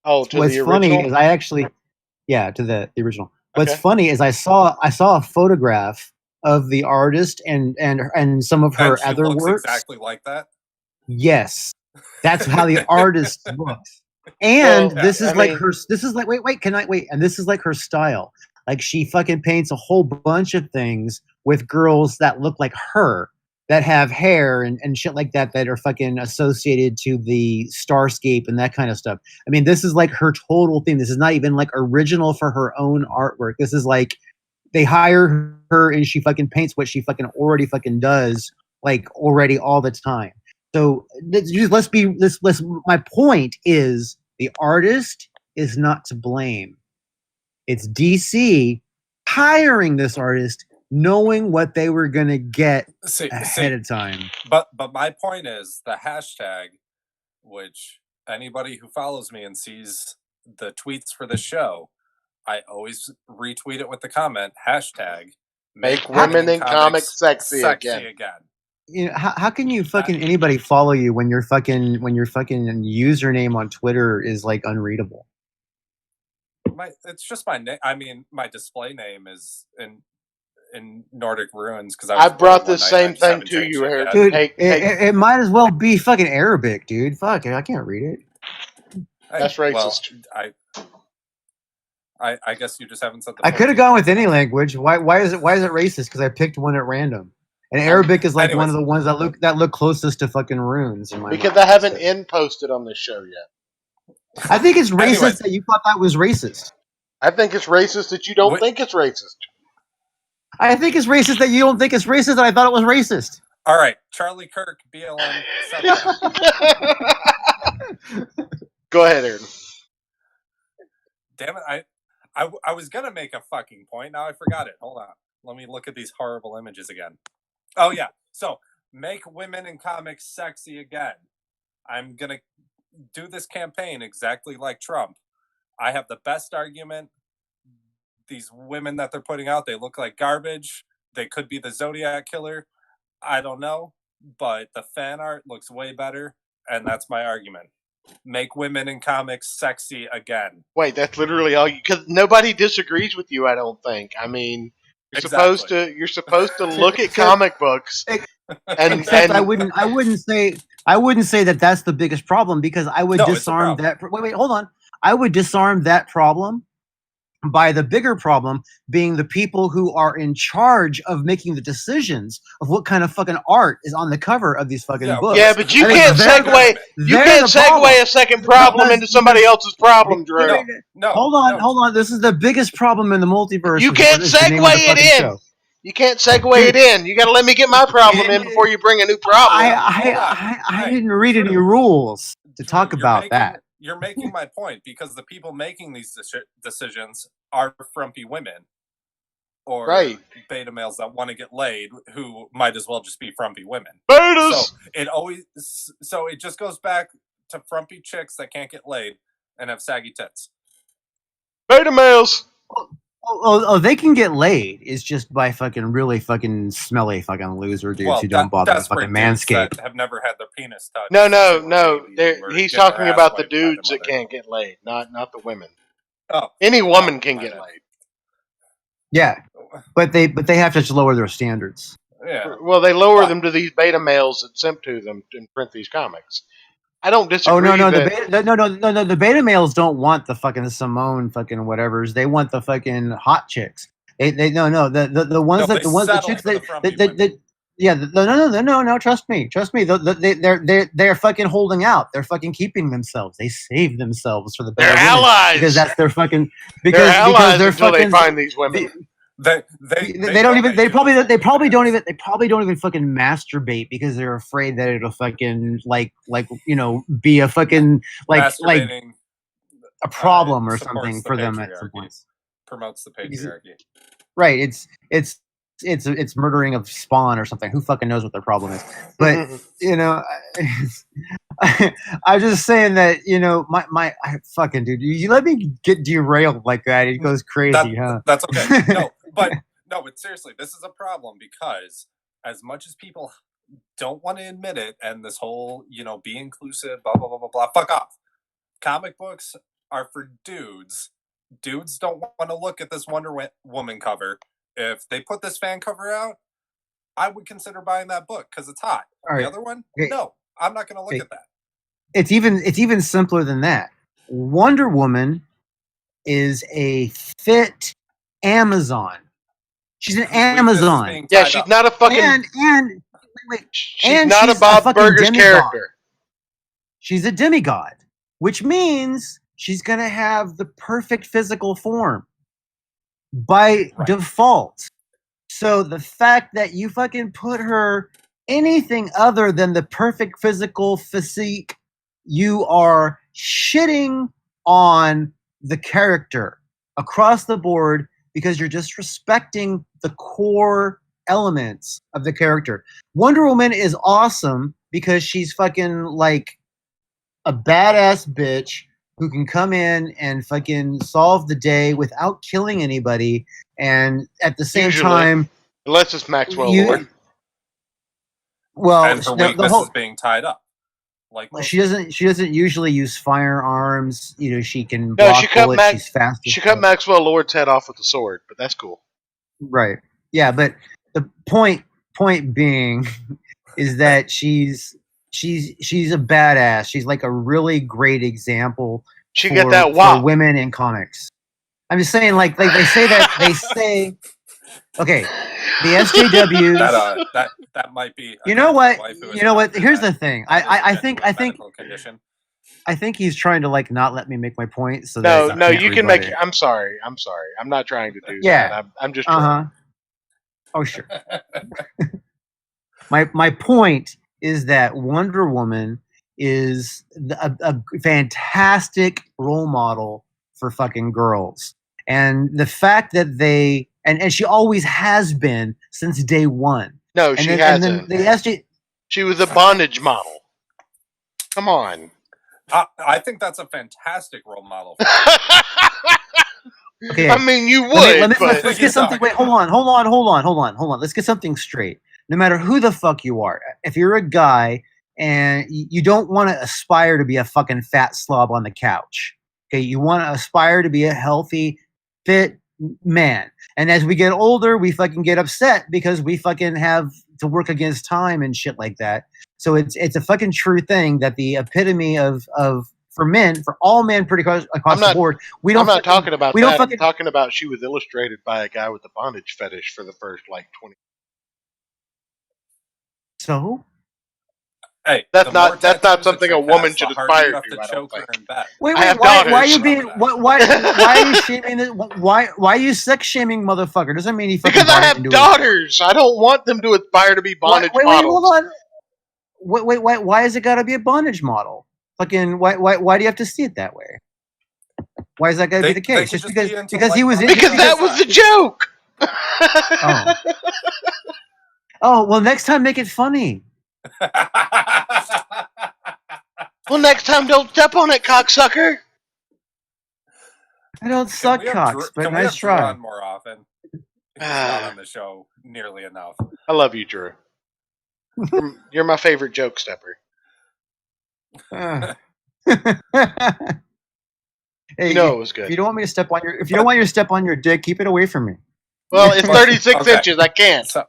Oh, to what's the original? Funny is I actually to the original. What's funny is I saw a photograph of the artist and some of her other works exactly like that. Yes, that's how the artist looks. And this is like wait, can I wait? And this is like her style. Like she fucking paints a whole bunch of things with girls that look like her, that have hair and shit like that are fucking associated to the Starscape and that kind of stuff. I mean, this is like her total thing. This is not even like original for her own artwork. This is like they hire her and she fucking paints what she fucking already fucking does, like already all the time. So my point is the artist is not to blame. It's DC hiring this artist, knowing what they were going to get ahead of time. But my point is the hashtag, which anybody who follows me and sees the tweets for the show, I always retweet it with the comment, hashtag make women in comics sexy again. You know, how can you fucking anybody follow you when your fucking username on Twitter is like unreadable? It's just my name. I mean, my display name is in Nordic Runes because I brought this same thing to you, Eric. Dude. It might as well be fucking Arabic, dude. Fuck it, I can't read it. That's racist. Well, I guess you just haven't said the. I could have gone with any language. Why is it racist? Because I picked one at random. And Arabic is like one of the ones that look closest to fucking runes. Because I haven't posted on this show yet. I think it's racist that you thought that was racist. I think it's racist that you don't think it's racist. I think it's racist that you don't think it's racist and I thought it was racist. All right, Charlie Kirk, BLM. Go ahead, Aaron. Damn it, I was going to make a fucking point. Now I forgot it. Hold on. Let me look at these horrible images again. Oh, yeah. So, make women in comics sexy again. I'm going to do this campaign exactly like Trump. I have the best argument. These women that they're putting out, they look like garbage. They could be the Zodiac Killer. I don't know, but the fan art looks way better, and that's my argument. Make women in comics sexy again. Wait, that's literally all you. Because nobody disagrees with you. I don't think. I mean, you're supposed to look at comic books, and Except I wouldn't say that that's the biggest problem, because I would disarm that. Wait, hold on. I would disarm that problem by the bigger problem being the people who are in charge of making the decisions of what kind of fucking art is on the cover of these fucking books. Yeah, but you can't segue. You can't segue a second problem into somebody else's problem, Drew. No. Hold on. This is the biggest problem in the multiverse. You can't segue it in. Show. You can't segue it in. You got to let me get my problem in before you bring a new problem. I didn't read any rules to talk about that. You're making my point, because the people making these decisions are frumpy women or beta males that want to get laid, who might as well just be frumpy women. Betas! So it just goes back to frumpy chicks that can't get laid and have saggy tits. Beta males! They can get laid. It's just by fucking really fucking smelly fucking loser dudes who don't bother to fucking manscape. Have never had their penis touched. No. He's talking about the dudes that can't get laid, not the women. Oh, any woman can get laid. Yeah, but they have to lower their standards. Yeah. Well, they lower them to these beta males that simp to them and print these comics. I don't disagree. Oh no! The beta males don't want the fucking Simone fucking whatevers. They want the fucking hot chicks. The Trust me. They're fucking holding out. They're fucking keeping themselves. They save themselves for the better women allies because that's their fucking they're allies until they find these women. They probably don't even fucking masturbate because they're afraid that it'll fucking be a fucking a problem or something for them at some point. Promotes the patriarchy. Right. It's murdering of Spawn or something. Who fucking knows what their problem is? But I'm just saying that my fucking dude. You let me get derailed like that. It goes crazy, huh? That's okay. But seriously, this is a problem, because as much as people don't want to admit it, and this whole be inclusive, blah blah blah blah blah, fuck off. Comic books are for dudes. Dudes don't want to look at this Wonder Woman cover. If they put this fan cover out, I would consider buying that book because it's hot. The other one, no, I'm not going to look at that. It's even simpler than that. Wonder Woman is a fit Amazon. She's an Amazon. Yeah, she's not a fucking. She's not a Bob Burgers character. She's a demigod, which means she's gonna have the perfect physical form by default. So the fact that you fucking put her anything other than the perfect physical physique, you are shitting on the character across the board, because you're disrespecting the core elements of the character. Wonder Woman is awesome because she's fucking like a badass bitch who can come in and fucking solve the day without killing anybody, and at the same time, unless it's Maxwell Lord. Well, and her weakness is being tied up. Like she doesn't usually use firearms. She can block bullets. She's fast. She cut Maxwell Lord's head off with a sword, but that's cool. Right. Yeah, but the point being is that she's a badass. She's like a really great example for women in comics. I'm just saying, like they say that okay, the SJWs. That might be. You know what? Here's the thing. I think he's trying to not let me make my point. So no, you can make. I'm sorry. I'm not trying to do that. I'm just. Oh sure. My point is that Wonder Woman is a fantastic role model for fucking girls, and the fact that and she always has been since day one. No, she hasn't. She was a bondage model. Come on. I think that's a fantastic role model. Okay, I mean, you would, let's but get something. Wait, hold on. Let's get something straight. No matter who the fuck you are, if you're a guy and you don't want to aspire to be a fucking fat slob on the couch, okay, you want to aspire to be a healthy, fit man. And as we get older, we fucking get upset because we fucking have to work against time and shit like that. So it's a fucking true thing that the epitome of for men, for all men, pretty across the board, we don't. I'm not talking about we don't that. fucking. I'm talking about she was illustrated by a guy with a bondage fetish for the first like 20. So Hey, That's the more not tattoos something a chick woman has, should the harder you aspire have to. to I don't choke her think. in bed. wait, I have why are daughters. you being why are you shaming this? Why are you sex shaming motherfucker? Doesn't mean he fucking Because I bought it have into daughters. I don't want them to aspire to be bondage wait, hold models. on. Why is it got to be a bondage model? Fucking why do you have to see it that way? Why is that got to be the They case? could Just just be into because he was in, Because that because was the joke. oh well, next time make it funny. Well, next time don't step on it, cocksucker. I don't suck cocks, but nice Drew try. on more often? He's not on the show nearly enough. I love you, Drew. You're my favorite joke stepper. Hey, You know it was good. If you don't want me to step on your, if you don't want you to step on your dick, keep it away from me. Well, it's 36 inches. I can't. So,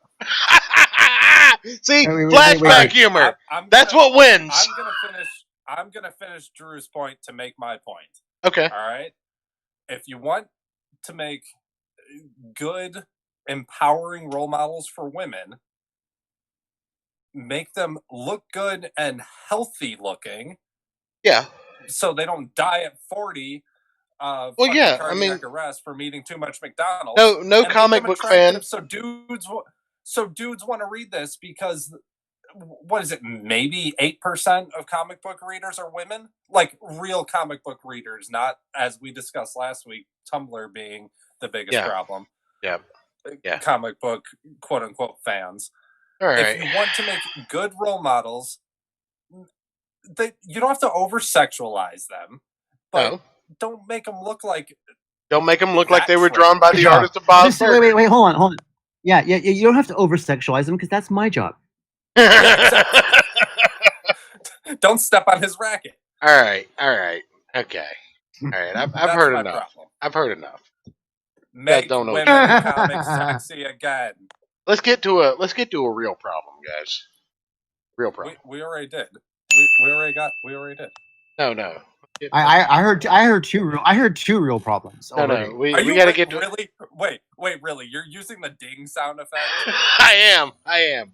See, wait, flashback humor. That's what wins. I'm gonna finish Drew's point to make my point. Okay. All right. If you want to make good, empowering role models for women, make them look good and healthy looking. Yeah. So they don't die at 40. Well, yeah. I mean, arrest from eating too much McDonald's. No comic book fan. So dudes want to read this because what is it? Maybe 8% of comic book readers are women, like real comic book readers, not as we discussed last week, Tumblr being the biggest problem. Yeah. Comic book quote unquote fans. All right. If you want to make good role models, you don't have to over sexualize them, but don't make them look like. Don't make them look like they were drawn by the artist of Bob. Wait, hold on. Yeah. You don't have to over sexualize them because that's my job. Don't step on his racket. All right. Okay. All right. I've heard enough. Problem. I've heard enough. Make women comics sexy again. Let's get to a real problem, guys. Real problem. We already did. We already did. No. I heard two real problems. No. We gotta get to really. Wait, really? You're using the ding sound effect? I am.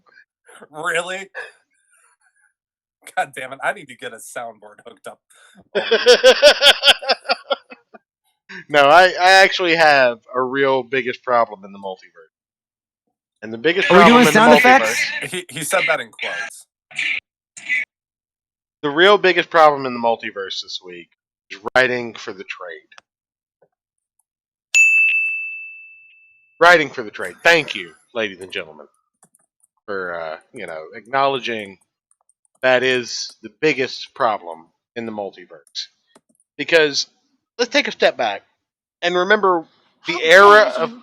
Really? God damn it! I need to get a soundboard hooked up. No, I actually have a real biggest problem in the multiverse, and the biggest problem we doing in sound the effects? multiverse. He said that in quotes. The real biggest problem in the multiverse this week is writing for the trade. Writing for the trade. Thank you, ladies and gentlemen, for acknowledging that is the biggest problem in the multiverse. Because let's take a step back and remember the era of.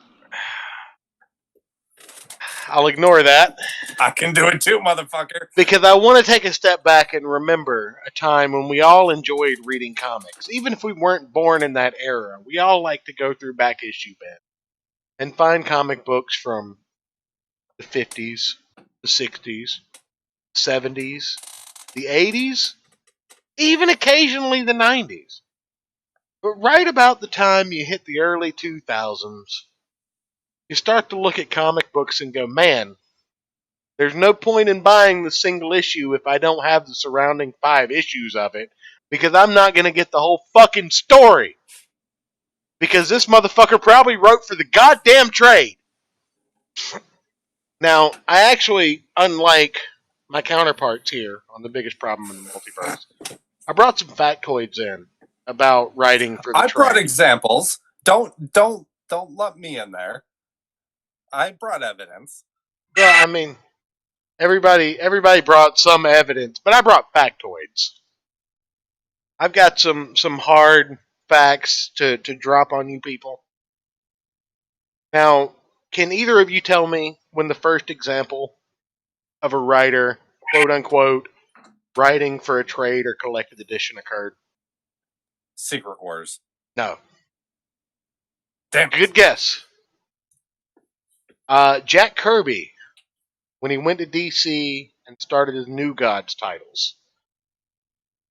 I'll ignore that. I can do it too, motherfucker. Because I want to take a step back and remember a time when we all enjoyed reading comics. Even if we weren't born in that era, we all like to go through back issue bins and find comic books from the 50s, the 60s, 70s, the 80s, even occasionally the 90s. But right about the time you hit the early 2000s, you start to look at comic books and go, man, there's no point in buying the single issue if I don't have the surrounding 5 issues of it, because I'm not going to get the whole fucking story. Because this motherfucker probably wrote for the goddamn trade. Now, I actually, unlike my counterparts here on the biggest problem in the multiverse, I brought some factoids in about writing for the trade. I brought examples. Don't let me in there. I brought evidence. Well, I mean, everybody brought some evidence, but I brought factoids. I've got some hard facts to drop on you people. Now, can either of you tell me when the first example of a writer, quote unquote, writing for a trade or collected edition occurred? Secret Wars. No. Damn it. Good guess. Jack Kirby, when he went to DC and started his New Gods titles,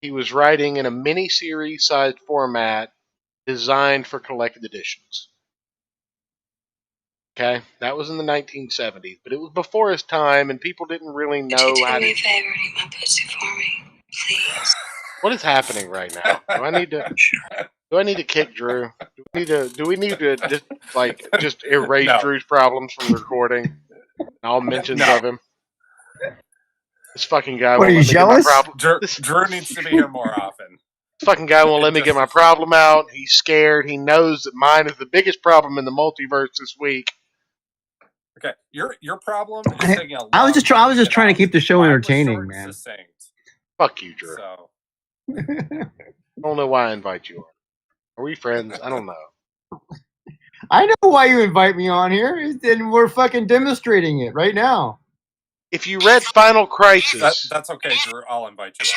he was writing in a mini-series sized format designed for collected editions. Okay, that was in the 1970s, but it was before his time, and people didn't really know Could you how do me to. a favor and eat my pussy for me, please? What is happening right now? Do I need to? Do I need to kick Drew? Do we need to just erase No. Drew's problems from the recording? All mentions No. of him. This fucking guy What, won't are you let me get my jealous? problem. Drew needs to be here more often. This fucking guy won't let me get my problem out. He's scared. He knows that mine is the biggest problem in the multiverse this week. Okay, your problem is taking a long I was just time trying to get keep the out. show Mine was entertaining, short and man. succinct, Fuck you, Drew. so I don't know why I invite you on. Are we friends? I don't know. I know why you invite me on here, and we're fucking demonstrating it right now. If you read Final Crisis, that's okay, Drew. I'll invite you.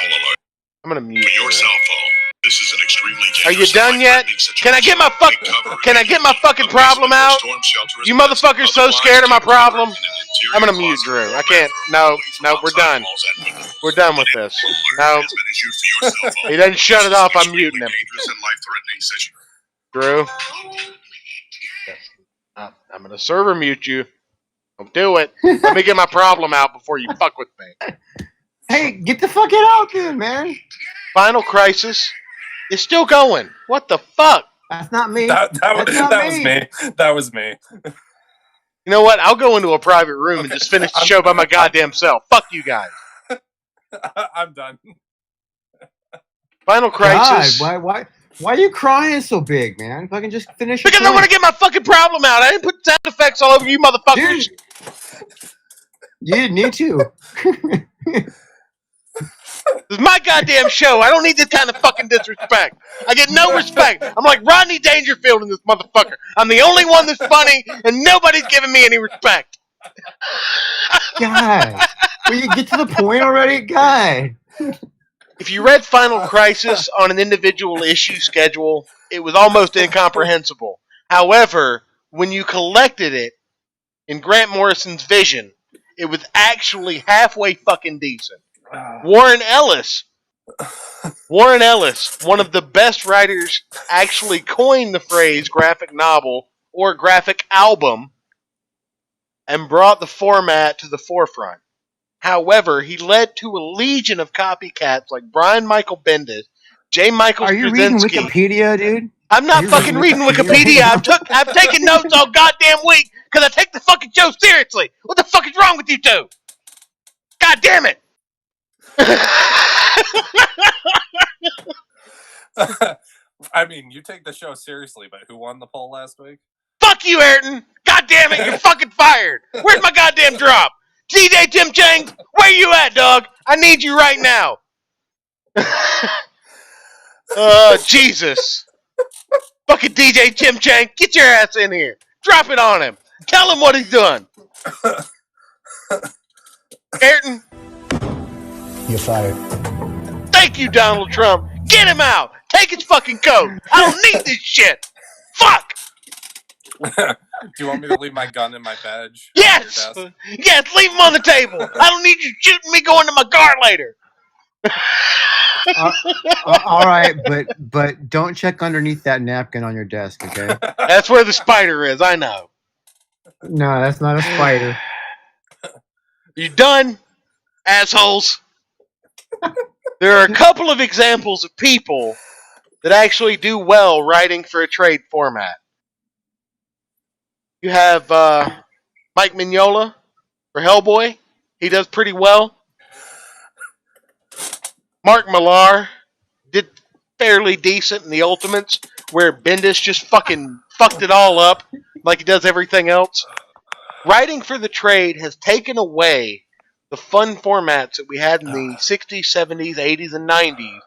I'm gonna mute your you. cell phone. This is an extremely Are you dangerous done yet? Can I get my fucking problem out? You motherfuckers so scared of my problem? I'm gonna mute Drew. I can't. No, we're done. We're done with this. No, he doesn't shut it off. I'm muting him. Drew, I'm gonna server mute you. Don't do it. Let me get my problem out before you fuck with me. Hey, get the fuck out then, man. Final Crisis is still going. What the fuck? That's not me. That That's not was me. That was me. You know what? I'll go into a private room and just finish the show by my goddamn self. Fuck you guys. I'm done. Final Crisis. God, why are you crying so big, man? Fucking just finish it. Because I want to get my fucking problem out. I didn't put sound effects all over you motherfuckers. Dude, you didn't need to. This is my goddamn show. I don't need this kind of fucking disrespect. I get no respect. I'm like Rodney Dangerfield in this motherfucker. I'm the only one that's funny, and nobody's giving me any respect. God, will you get to the point already? God. If you read Final Crisis on an individual issue schedule, it was almost incomprehensible. However, when you collected it in Grant Morrison's vision, it was actually halfway fucking decent. Warren Ellis, one of the best writers, actually coined the phrase graphic novel or graphic album and brought the format to the forefront. However, he led to a legion of copycats like Brian Michael Bendis, J. Michael Are you reading Straczynski. Wikipedia, dude? I'm not fucking reading Wikipedia. I've taken notes all goddamn week because I take the fucking show seriously. What the fuck is wrong with you two? God damn it! I mean, you take the show seriously, but who won the poll last week? Fuck you, Ayrton! God damn it, you're fucking fired! Where's my goddamn drop? DJ Tim Chang, where you at, dog? I need you right now. Jesus. Fucking DJ Tim Chang, get your ass in here. Drop it on him. Tell him what he's done. Ayrton. You're fired. Thank you, Donald Trump. Get him out. Take his fucking coat. I don't need this shit. Fuck. Do you want me to leave my gun in my badge? Yes. Yes, leave him on the table. I don't need you shooting me going to my car later. All right, but don't check underneath that napkin on your desk, okay? That's where the spider is. I know. No, that's not a spider. You done, assholes? There are a couple of examples of people that actually do well writing for a trade format. You have Mike Mignola for Hellboy. He does pretty well. Mark Millar did fairly decent in the Ultimates, where Bendis just fucking fucked it all up like he does everything else. Writing for the trade has taken away the fun formats that we had in the 60s, 70s, 80s, and 90s,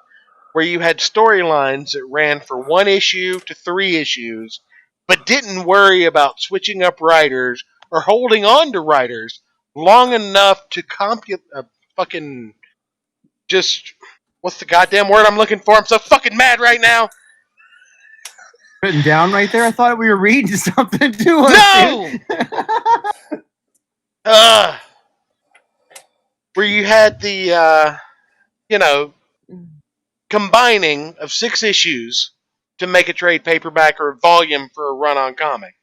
where you had storylines that ran for 1 issue to 3 issues, but didn't worry about switching up writers or holding on to writers long enough to fucking just what's the goddamn word I'm looking for? I'm so fucking mad right now. Written down right there. I thought we were reading something to us. No! Where you had the combining of 6 issues to make a trade paperback or a volume for a run-on comic.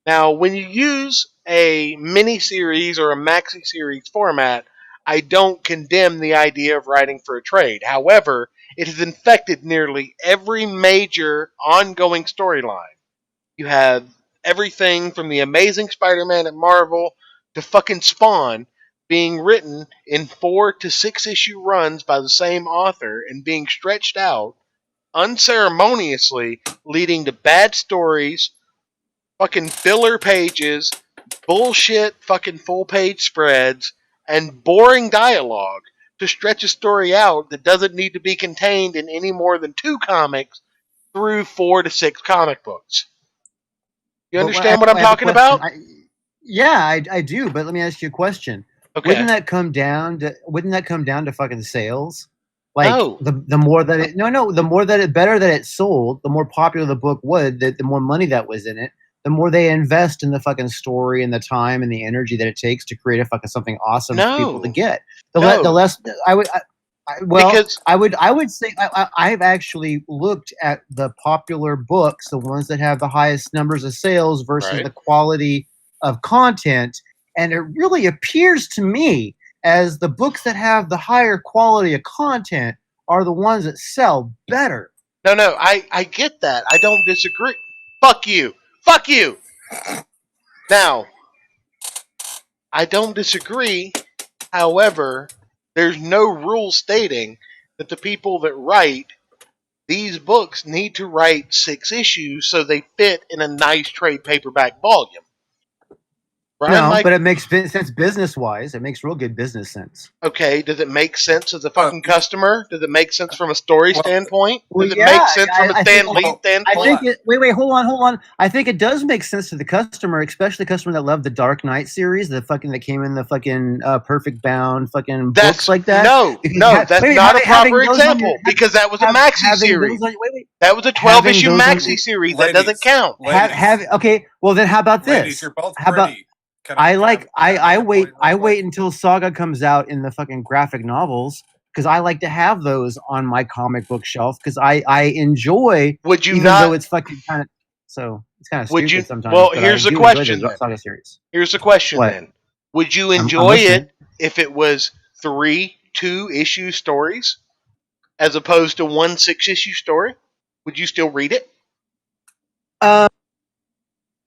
Now, when you use a mini-series or a maxi-series format, I don't condemn the idea of writing for a trade. However, it has infected nearly every major ongoing storyline. You have everything from the Amazing Spider-Man at Marvel to fucking Spawn being written in 4 to 6 issue runs by the same author and being stretched out unceremoniously, leading to bad stories, fucking filler pages, bullshit fucking full page spreads, and boring dialogue to stretch a story out that doesn't need to be contained in any more than 2 comics through 4 to 6 comic books. You understand what I'm talking about? I do. But let me ask you a question. Okay. Wouldn't that come down to fucking sales? Like No. the more that it the more that it better that it sold, the more popular the book would, the more money that was in it, the more they invest in the fucking story and the time and the energy that it takes to create a fucking something awesome for people to get. The less I would say I've actually looked at the popular books, the ones that have the highest numbers of sales versus the quality of content, and it really appears to me as the books that have the higher quality of content are the ones that sell better. No, I get that. I don't disagree. Fuck you. Fuck you. Now, I don't disagree. However, there's no rule stating that the people that write these books need to write 6 issues so they fit in a nice trade paperback volume. Brian, but it makes sense business-wise. It makes real good business sense. Okay, does it make sense as a fucking customer? Does it make sense from a story standpoint? Does it make sense from a Stan Lee standpoint? Wait, hold on. I think it does make sense to the customer, especially the customer that loved the Dark Knight series, that came in the fucking Perfect Bound fucking books like that. No, that's not a proper example because that was a maxi series. That was a 12-issue maxi series. That doesn't count. Okay, well then how about this? Ladies, you're both how about pretty. I wait until Saga comes out in the fucking graphic novels because I like to have those on my comic book shelf because I enjoy. Would you even not? Though it's fucking kind of it's kind of stupid sometimes. Well, here's the question. Saga series. Here's the question then. Would you enjoy it if it was 3 2-issue stories as opposed to 1 6-issue story? Would you still read it?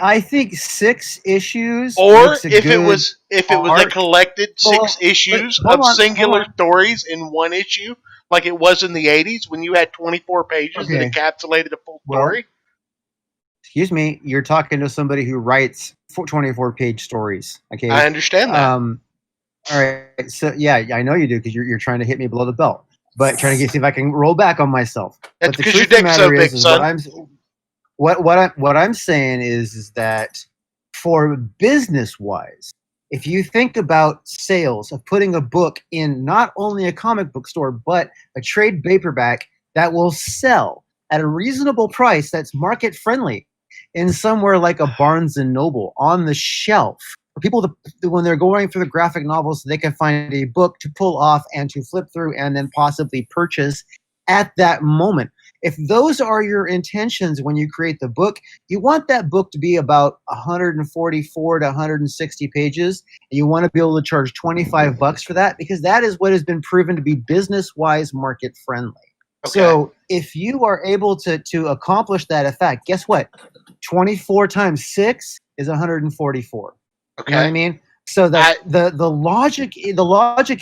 I think 6 issues. Or if it was a collected 6 issues of singular stories in 1 issue, like it was in the 80s when you had 24 pages that encapsulated a full story. Excuse me, you're talking to somebody who writes 24-page stories. Okay, I understand that. All right, so yeah, I know you do because you're trying to hit me below the belt, but trying to see if I can roll back on myself. That's because your dick's so big, son. What I'm saying is that for business wise, if you think about sales of putting a book in not only a comic book store but a trade paperback that will sell at a reasonable price that's market friendly in somewhere like a Barnes and Noble on the shelf for people to, when they're going for the graphic novels, they can find a book to pull off and to flip through and then possibly purchase at that moment. If those are your intentions when you create the book, you want that book to be about 144 to 160 pages, and you want to be able to charge $25 for that because that is what has been proven to be business-wise market friendly. Okay. So if you are able to accomplish that effect, guess what? 24 times 6 is 144. Okay. You know what I mean? So the logic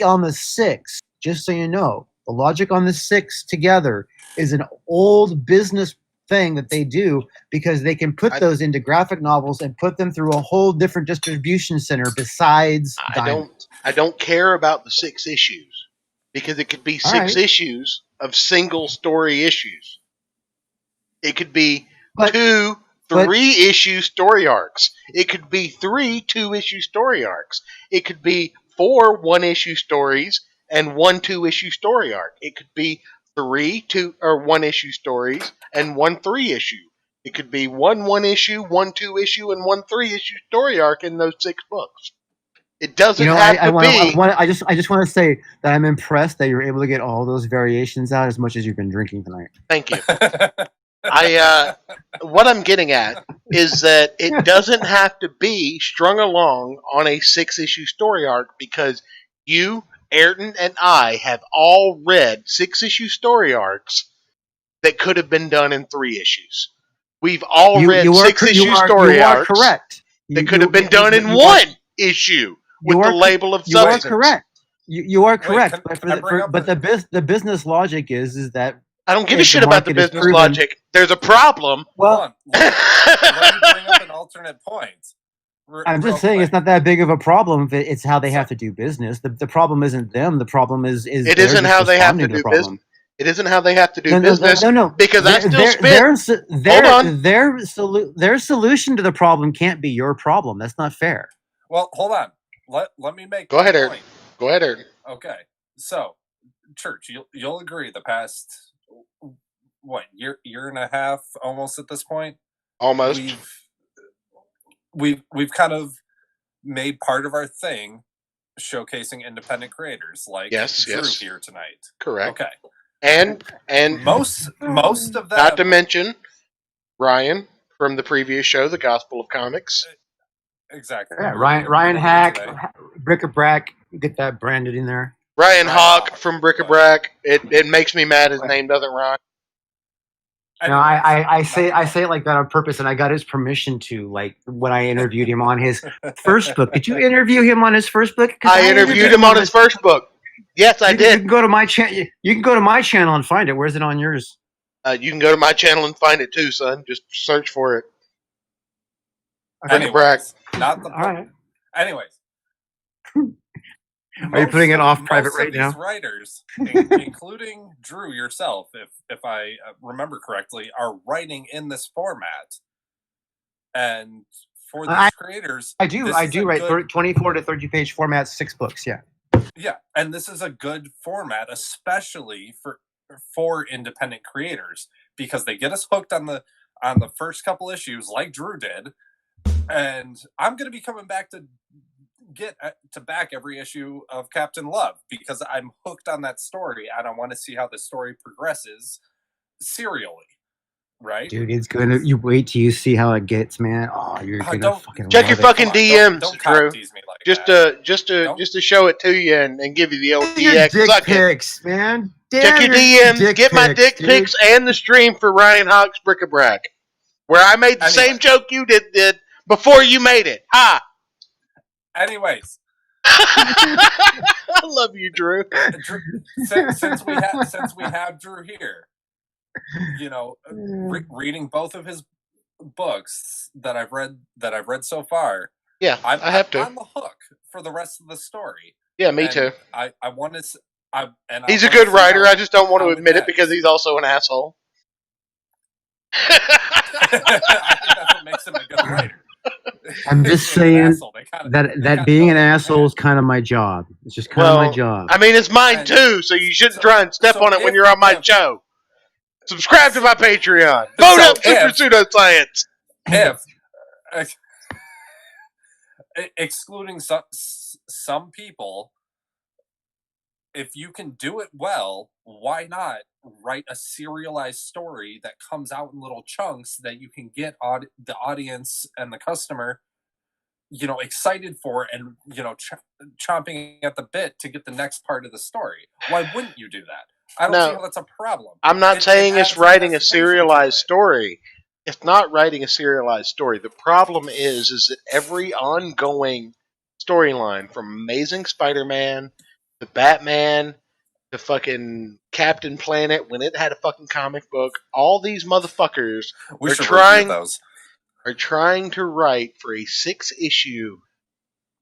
on the 6, just so you know, the logic on the 6 together is an old business thing that they do because they can put those into graphic novels and put them through a whole different distribution center besides Diamond. I don't care about the 6 issues because it could be 6 issues of single story issues. It could be 2 3-issue story arcs. It could be 3 2-issue story arcs. It could be 4 1-issue stories and 1 2-issue story arc. It could be 3 1-issue stories and 1 3-issue. It could be 1 1-issue, 1 2-issue, and 1 3-issue story arc in those 6 books. It doesn't have to be. I just want to say that I'm impressed that you're able to get all those variations out as much as you've been drinking tonight. Thank you. What I'm getting at is that it doesn't have to be strung along on a 6-issue story arc, because you, Ayrton, and I have all read 6-issue story arcs that could have been done in 3 issues. We've all read 6-issue story arcs correct. that could have been done in 1 issue with the label of substance. You are correct. You are correct. Wait, but the business logic is that I don't give a shit about the business logic. There's a problem. Well, let me bring up an alternate point. I'm just saying it's not that big of a problem. It's how they have to do business. The problem isn't them. The problem is it isn't how they have to do business. It isn't how they have to do business. No. Because I still spent. Hold on. Their solution to the problem can't be your problem. That's not fair. Well, hold on. Let me make. Go ahead, Eric. Go ahead, Eric. Okay, so Church, you'll agree the past year and a half almost at this point. Almost. We've kind of made part of our thing showcasing independent creators like Drew here tonight. Correct. Okay. And most of them. Not to mention Ryan from the previous show, The Gospel of Comics. Exactly. Yeah, Ryan Hack, Brick-a-Brack, get that branded in there. Ryan Hawk from Brick-a-Brack. It makes me mad his name doesn't rhyme. No, I say it like that on purpose, and I got his permission to, like, when I interviewed him on his first book. Did you interview him on his first book? I interviewed him on his first book. Yes, I did. You can go to my channel. You can go to my channel and find it. Where's it on yours? You can go to my channel and find it too, son. Just search for it. Anyways, not the. All right. Anyways, are you putting it off private right now? These writers, including Drew yourself, if I remember correctly, are writing in this format, and for these creators, I do write 24 to 30 page format, 6 books. Yeah. Yeah, and this is a good format, especially for independent creators, because they get us hooked on the first couple issues, like Drew did. And I'm going to be coming back to back every issue of Captain Love, because I'm hooked on that story and I want to see how the story progresses serially. Right, dude, it's gonna. You wait till you see how it gets, man. Oh, you're gonna fucking check your fucking DMs, Drew. Tease me like just to show it to you and give you the old DX. Dick pics, man. Check your DMs. Get my dick pics and the stream for Ryan Hawk's Brick-a-Brack, where I made the same joke you did before you made it. Ha! Anyways. I love you, Drew. Since we have Drew here, you know, reading both of his books that I've read so far. Yeah, I have to. I'm on the hook for the rest of the story. Yeah, me too. I want to. He's a good writer. I just don't want to admit it because he's also an asshole. I think that's what makes him a good writer. I'm just saying that being an asshole is kind of my job. It's just kind of my job. I mean, it's mine too, so you shouldn't try and step on it when you're on my show. Subscribe to my Patreon. Vote up Super Pseudoscience. Excluding some people, if you can do it well, why not write a serialized story that comes out in little chunks that you can get the audience and the customer, you know, excited for, and, you know, chomping at the bit to get the next part of the story. Why wouldn't you do that? I don't see how that's a problem. I'm not saying it's writing a serialized story. It's not writing a serialized story. The problem is that every ongoing storyline, from Amazing Spider-Man to Batman to fucking Captain Planet, when it had a fucking comic book, all these motherfuckers are trying to write for a 6-issue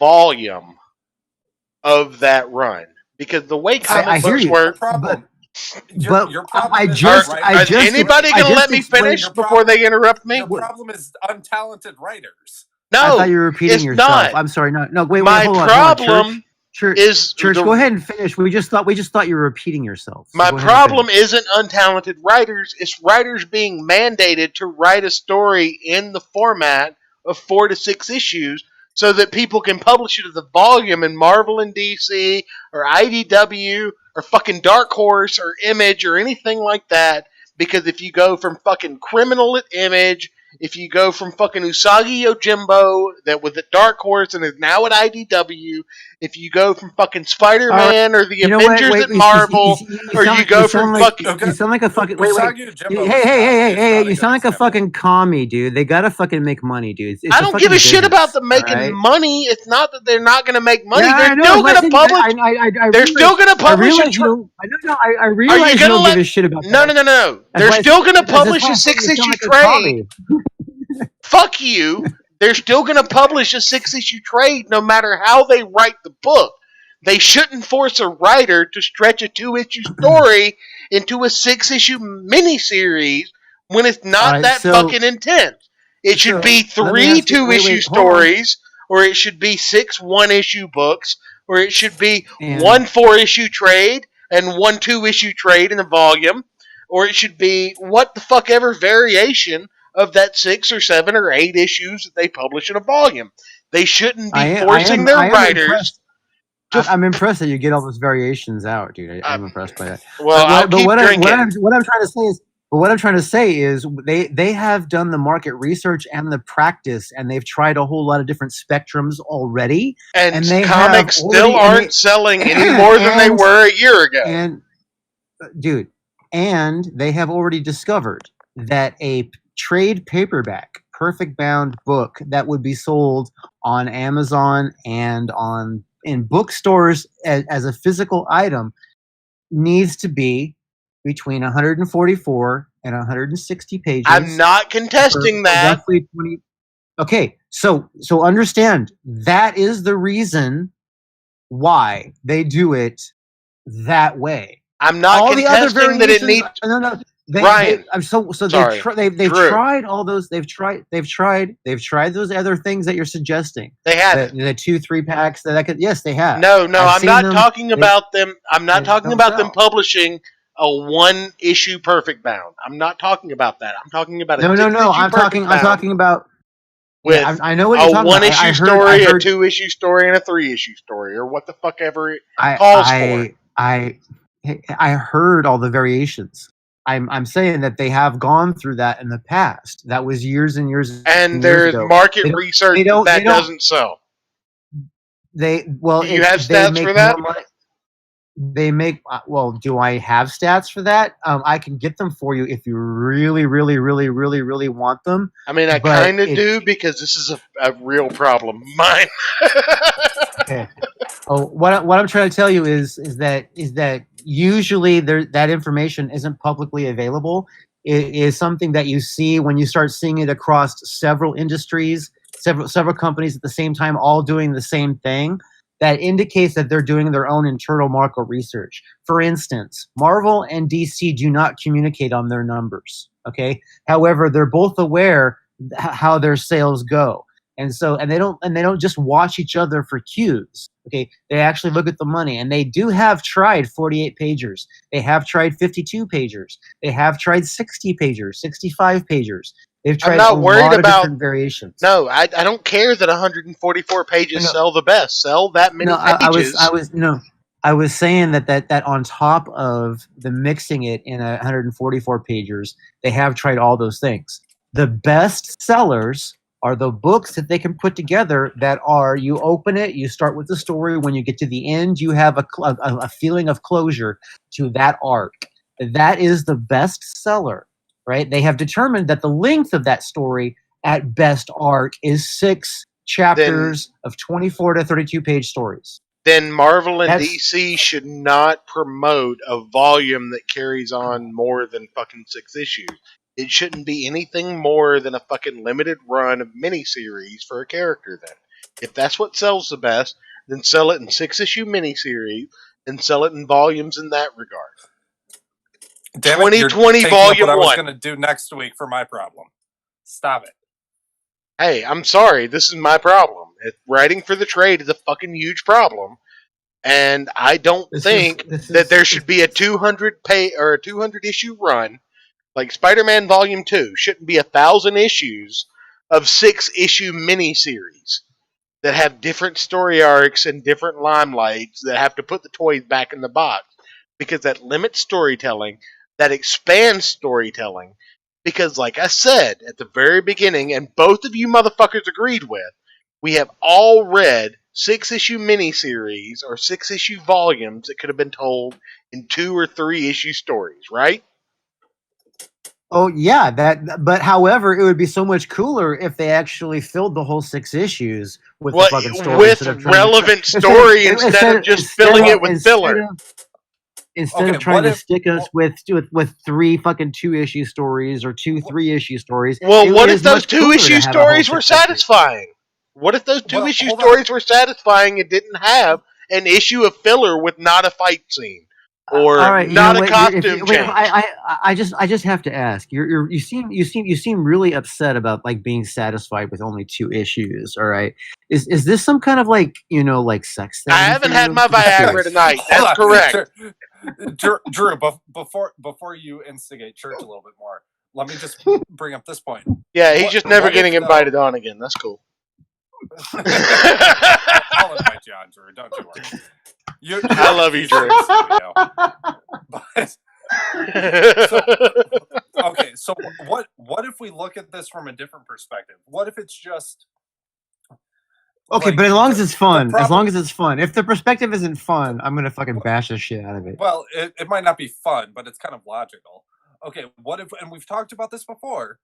volume of that run. Because the way comic books work, But Your problem I isn't just, Are, I is writers. just, anybody I going to just let me explained. finish before they interrupt me? Your problem is untalented writers. I thought No, you were repeating it's yourself. not. I'm sorry. No, no. Wait, My hold on. Church, problem is church. Go the ahead and finish. We just thought you were repeating yourself. So my go ahead and problem finish. isn't untalented writers. It's writers being mandated to write a story in the format of 4 to 6 issues so that people can publish it as a volume in Marvel and DC or IDW or fucking Dark Horse or Image or anything like that. Because if you go from fucking Criminal at Image, if you go from fucking Usagi Yojimbo that was at Dark Horse and is now at IDW, if you go from fucking Spider All right. Man or the You know what? Avengers Wait. at Marvel, or you You go from sound like fucking. Okay, you sound like a fucking. Wait. Usagi Hey, Jimbo is hey! not a You good sound like a example. fucking commie, dude. They gotta fucking make money, dude. It's I a don't give fucking a shit about business. them All making right. money. It's not that they're not going to make Yeah, money. I They're know. still going to publish. I They're realize. still going to I publish a. realize you don't. I know. I Are you realize you going to don't give let? a shit about No, that. no, no, no. That's They're why. still going to That's publish why a I say you sound six-issue like a trade. commie. Fuck you. They're still going to publish a 6-issue trade no matter how they write the book. They shouldn't force a writer to stretch a 2-issue story into a 6-issue miniseries when it's All not right. that So fucking intense. It should be let me three ask you. 2-issue Hold on. stories, or it should be 6 1-issue books, or it should be And one 4-issue trade and one 2-issue trade in a volume, or it should be what the fuck ever variation of that 6 or 7 or 8 issues that they publish in a volume. They shouldn't be forcing their I am writers impressed. to. I'm impressed that you get all those variations out, dude. Uh, I'm impressed by that. well, I'll But keep drinking. what I'm trying to say is, they have done the market research and the practice, and they've tried a whole lot of different spectrums already, And and they have comics still already and aren't they selling any more than they were a year ago. and dude, and they have already discovered that a trade paperback, perfect bound book that would be sold on Amazon and on in bookstores as a physical item needs to be between 144 and 160 I'm pages not for contesting that. roughly 20. Okay, so understand that is the reason why they do it that way. I'm not All the other contesting that it variations, needs. no. Ryan, I'm so sorry, they've Drew. tried all those. They've tried those other things that you're suggesting. They haven't. The 2-3 packs that could. Yes, they have. No, I've I'm seen not them. talking about them. I'm not They talking don't about them sell. publishing a 1-issue perfect bound. I'm not talking about that. I'm talking about a 6-issue I'm perfect I'm bound talking about. with Yeah, I know what you're a talking about. 1-issue I story, a heard. 2-issue story, and a 3-issue story, or what the fuck ever it I calls for. I heard all the variations. I'm saying that they have gone through that in the past. That was years and years And and years there's ago. market research that doesn't sell. Well, Do you have they stats make for more that? money. They make well. Do I have stats for that? I can get them for you if you really want them. I mean, I But kind of do because this is a real problem of mine. okay. Oh, what I'm trying to tell you is that usually that information isn't publicly available. It is something that you see when you start seeing it across several industries, several companies at the same time, all doing the same thing. That indicates that they're doing their own internal market research. For instance, Marvel and DC do not communicate on their numbers. Okay, however, they're both aware how their sales go, and they don't just watch each other for cues. Okay, they actually look at the money, and they do have tried 48 pagers. They have tried 52 pagers. They have tried 60 pagers, 65 pagers. They've I'm tried a not worried lot of about. different variations. No, I don't care that 144 pages No, sell the best. Sell that many pages. I was saying that on top of the mixing it in 144 pagers, they have tried all those things. The best sellers are the books that they can put together that are, you open it, you start with the story, when you get to the end, you have a feeling of closure to that arc. That is the best seller, right? They have determined that the length of that story at best arc is 6 chapters of 24 to 32 page stories. Then Marvel and That's DC should not promote a volume that carries on more than fucking 6 issues. It shouldn't be anything more than a fucking limited run of miniseries for a character then. If that's what sells the best, then sell it in 6-issue miniseries and sell it in volumes in that regard. Damn it, you're 2020 taking up Volume what I was 1. going to do next week for my problem. Stop it. Hey, I'm sorry. This is my problem. Writing for the trade is a fucking huge problem. And I don't think that there should be a 200 or a 200 issue run. Like Spider-Man Volume 2 shouldn't be 1,000 issues of 6-issue miniseries that have different story arcs and different limelights that have to put the toys back in the box. Because that limits storytelling, that expands storytelling. Because, like I said at the very beginning, and both of you motherfuckers agreed with, we have all read 6-issue miniseries or 6-issue volumes that could have been told in 2 or 3 issue stories, right? Oh yeah, but however, it would be so much cooler if they actually filled the whole 6 issues with the fucking story with instead of trying relevant to, story instead of just filling it with filler. Instead of trying to stick us with 3 fucking 2-issue stories or 2 3-issue stories. Well, what it if is those much cooler 2-issue to have a whole stories were 6 issues. satisfying? What if those 2-issue stories were satisfying and didn't have an issue of filler with not a fight scene or all right, not a costume change? I just have to ask. You seem really upset about like being satisfied with only 2 issues. All right, is this some kind of like like sex thing? I haven't had my Viagra tonight. That's correct. Drew, before you instigate Church a little bit more, let me just bring up this point. Yeah, he's just never getting invited on again. That's cool. I'll invite you on, Drew. Don't you worry. I love you, Drew. So what if we look at this from a different perspective? What if it's just okay, but as long as it's fun, if the perspective isn't fun, I'm gonna fucking bash the shit out of it. Well, it might not be fun, but it's kind of logical. Okay, what if, and we've talked about this before,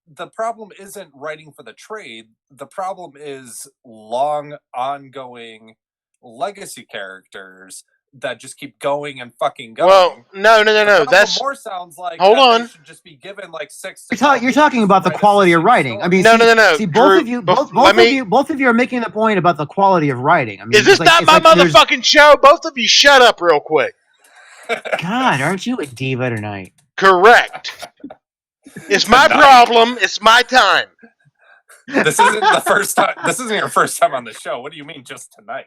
the problem isn't writing for the trade. The problem is long, ongoing legacy characters that just keep going and fucking going. Well, no. That's more sounds like hold on. They should just be given like 6. You're talking about the quality of writing. I mean, no. See, Drew, both of you are making the point about the quality of writing. I mean, is this not my motherfucking show? Both of you, shut up real quick. God, aren't you a diva tonight? Correct. It's my problem. It's my time. This isn't the first time. This isn't your first time on the show. What do you mean just tonight?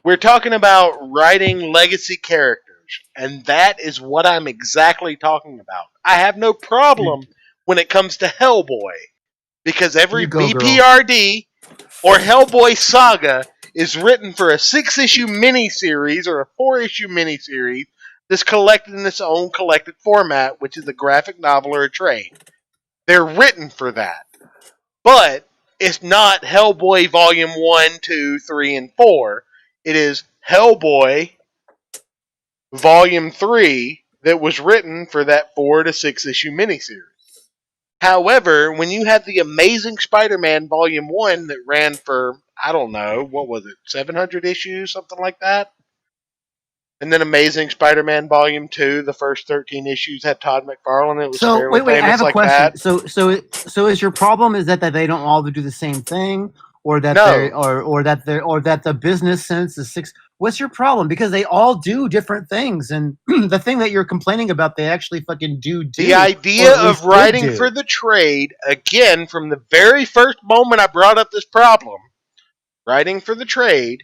We're talking about writing legacy characters, and that is what I'm exactly talking about. I have no problem when it comes to Hellboy, because every BPRD or Hellboy saga is written for a 6-issue miniseries or a 4-issue miniseries that's collected in its own collected format, which is a graphic novel or a trade. They're written for that. But it's not Hellboy Volume 1, 2, 3, and 4. It is Hellboy Volume 3 that was written for that 4 to 6-issue miniseries. However, when you have the Amazing Spider-Man Volume 1 that ran for, I don't know, what was it, 700 issues, something like that? And then Amazing Spider-Man Volume 2, the first 13 issues had Todd McFarlane. It was fairly famous I have a like question. that. So is your problem is that they don't all do the same thing, or that that the business sense is 6? What's your problem? Because they all do different things, and the thing that you're complaining about, they actually fucking do. The idea of writing for the trade, again, from the very first moment I brought up this problem, writing for the trade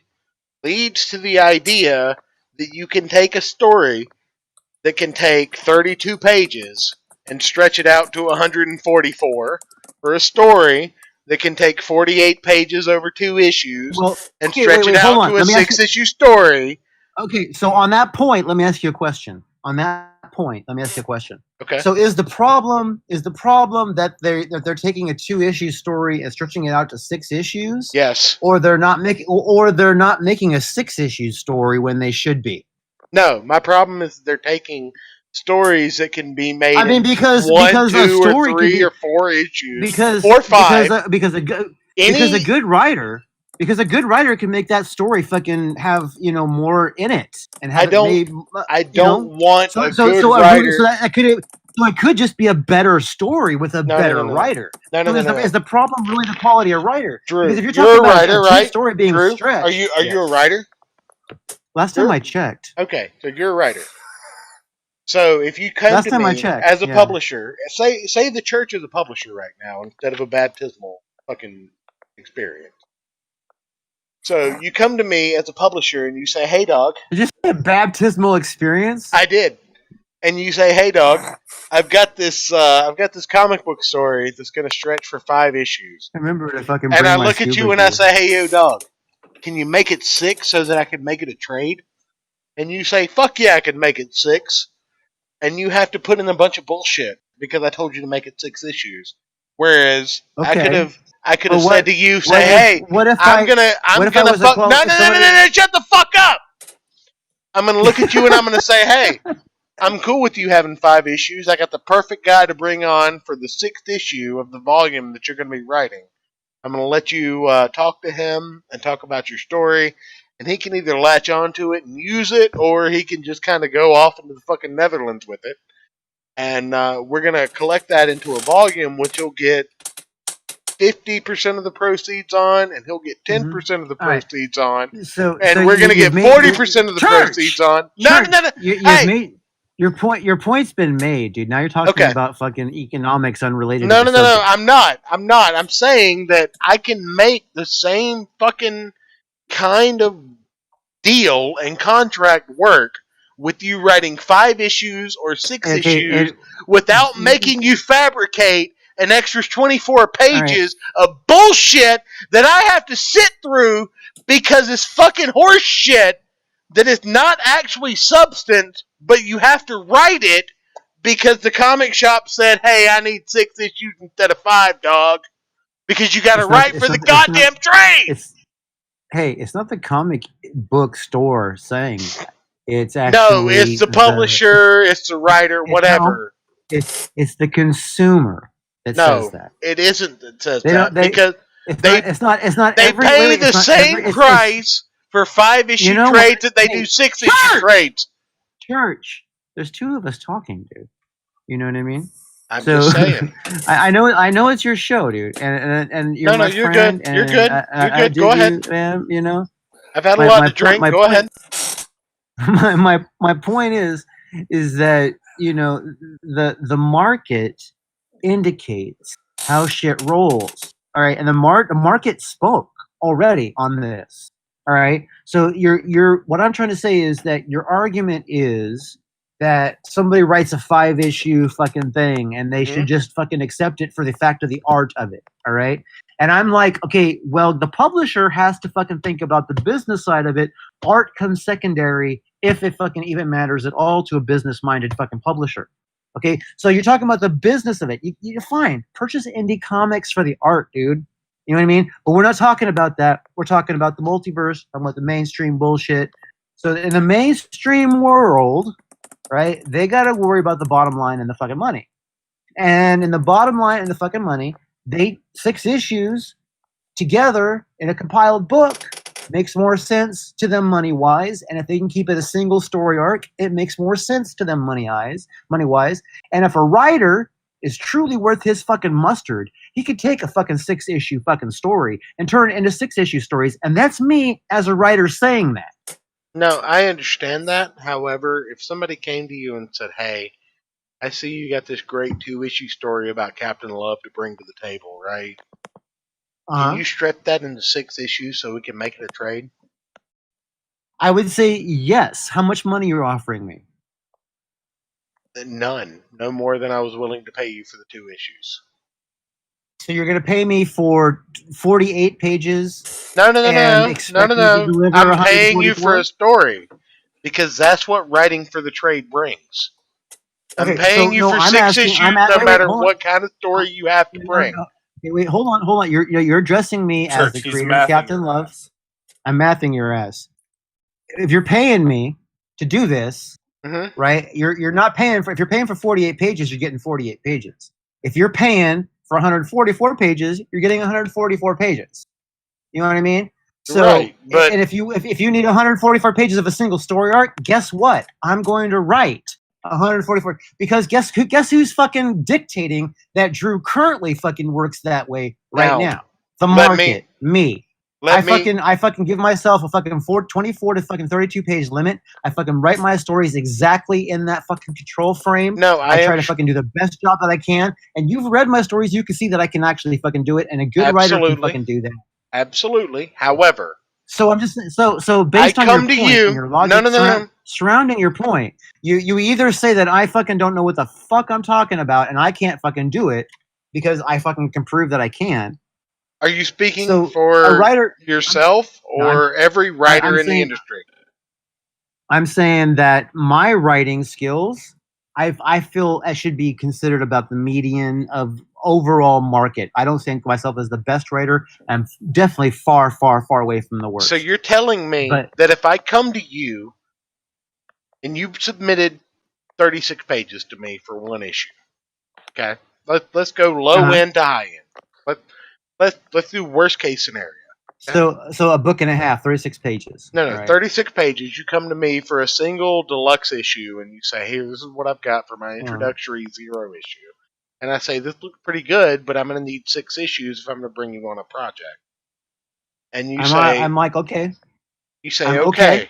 leads to the idea that you can take a story that can take 32 pages and stretch it out to 144, or a story that can take 48 pages over 2 issues and stretch it out to a 6-issue story. Okay, so on that point, let me ask you a question. Okay. So is the problem that they're taking a 2-issue story and stretching it out to 6 issues? Yes. Or they're not making a 6-issue story when they should be? No, my problem is they're taking stories that can be made. I mean, because 1, 2, or 3 or 4 issues, or 5. Because a good writer can make that story fucking have more in it and have I don't want a good writer. So it could just be a better story with a better writer. No. Is the problem really the quality of writer? Drew, because if you're talking about writer, a story being Drew, stretched, are you a writer? Last time I checked. Okay, so you're a writer. So if you come Last to time I me checked, as a yeah. publisher, say the church is a publisher right now instead of a baptismal fucking experience. So you come to me as a publisher and you say, "Hey, dog." Did you say a baptismal experience? I did. And you say, "Hey, dog, I've got this comic book story that's going to stretch for 5 issues." I remember to fucking And bring I my look at scuba you and I gear. say, "Hey, yo, dog, can you make it 6 so that I can make it a trade?" And you say, "Fuck yeah, I can make it 6." And you have to put in a bunch of bullshit because I told you to make it 6 issues. Whereas I could Okay. have said to you, What say, if "Hey, what if I'm I gonna was a fuck." No, qual? no, If no, no, somebody no, no! Shut the fuck up! I'm gonna look at you and I'm gonna say, "Hey, I'm cool with you having 5 issues. I got the perfect guy to bring on for the 6th issue of the volume that you're gonna be writing. I'm gonna let you talk to him and talk about your story." And he can either latch onto it and use it, or he can just kind of go off into the fucking Netherlands with it. And we're going to collect that into a volume, which he'll get 50% of the proceeds on, and he'll get 10% of the All right. proceeds on, So and we're going to you've get made 40% of the proceeds church. on. No, no, no, no. You've Hey, made your point. Your point's been made, dude. Now you're talking okay. about fucking economics unrelated to No, the no, no, no. subject. I'm not. I'm not. I'm saying that I can make the same fucking kind of deal and contract work with you writing 5 issues or 6 Okay, issues and without making you fabricate an extra 24 all right. pages of bullshit that I have to sit through because it's fucking horse shit that is not actually substance, but you have to write it because the comic shop said, "Hey, I need 6 issues instead of 5, dog, because you got to It's not. write It's for the not. It's not. goddamn trade." It's hey. It's not the comic book store saying that. It's No, it's actually the publisher, it's the writer, no. whatever. It's the consumer that says No, that. it isn't that says They don't. that They. because It's not. they It's not. It's not they every. Wait. pay Wait. the It's not same every. It's. price for 5 You issue know what? trades that they do Hey, 6 issue church. trades. Church. There's 2 of us talking, dude. You know what I mean? I'm So just saying. I know. I know it's your show, dude, and you're No, no, my you're good. friend, You're and good. You're I good. Go dig ahead. you, man. You know. I've had a My lot my to point. drink. My Go point. ahead. My point is that the market indicates how shit rolls. All right, and the market spoke already on this. All right, so you're what I'm trying to say is that your argument is that somebody writes a 5 issue fucking thing and they Hmm. should just fucking accept it for the fact of the art of it. All right. And I'm like, okay, well, the publisher has to fucking think about the business side of it. Art comes secondary if it fucking even matters at all to a business minded fucking publisher. Okay, so you're talking about the business of it. You're fine. Purchase indie comics for the art, dude. You know what I mean? But we're not talking about that. We're talking about the multiverse, talking about the mainstream bullshit. So in the mainstream world, right, they got to worry about the bottom line and the fucking money. And in the bottom line and the fucking money, 6 issues together in a compiled book makes more sense to them money wise. And if they can keep it a single story arc, it makes more sense to them money wise. And if a writer is truly worth his fucking mustard, he could take a fucking 6 issue fucking story and turn it into 6 issue stories. And that's me as a writer saying that. No, I understand that. However, if somebody came to you and said, "Hey, I see you got this great 2 issue story about Captain Love to bring to the table, right? Can Uh-huh. you strip that into 6 issues so we can make it a trade?" I would say yes. How much money you're offering me? None. No more than I was willing to pay you for the 2 issues. So you're going to pay me for 48 pages No, no, no, and no, no, no, expect me to no. deliver I'm paying you for 144? a story because that's what writing for the trade brings. I'm Okay, so paying you no, for I'm 6 asking. issues no Wait, matter hold on. what kind of story you have to No, bring. no. Okay, wait, hold on. You're addressing me as Church, the he's creator of mathing Captain your Love. ass. I'm mathing your ass. If you're paying me to do this, Mm-hmm. right? You're not paying for. If you're paying for 48 pages, you're getting 48 pages. If you're paying for 144 pages, you're getting 144 pages. You know what I mean? So, Right, but and if you need 144 pages of a single story arc, guess what? I'm going to write 144 because guess who's fucking dictating that Drew currently fucking works that way right now now? The let me market, me. Let me. I fucking give myself a fucking 24 to fucking 32 page limit. I fucking write my stories exactly in that fucking control frame. No, I try to fucking do the best job that I can. And you've read my stories, you can see that I can actually fucking do it, and a good writer can Absolutely. fucking do that. Absolutely. However, So I'm just so based I on your come to point you. and your logic No. surrounding your point, you either say that I fucking don't know what the fuck I'm talking about and I can't fucking do it because I fucking can prove that I can. Are you speaking So for a writer, yourself or every writer in the industry? I'm saying that my writing skills, I feel I should be considered about the median of overall market. I don't think myself as the best writer. I'm definitely far, far, far away from the worst. So you're telling me that if I come to you and you've submitted 36 pages to me for one issue, okay? Let's go low end to high end. Let's do worst case scenario. Okay? So a book and a half, 36 pages. No, right? 36 pages. You come to me for a single deluxe issue and you say, "Hey, this is what I've got for my introductory zero issue." And I say, "This looks pretty good, but I'm going to need 6 issues if I'm going to bring you on a project." And you I'm like, okay. You say, okay.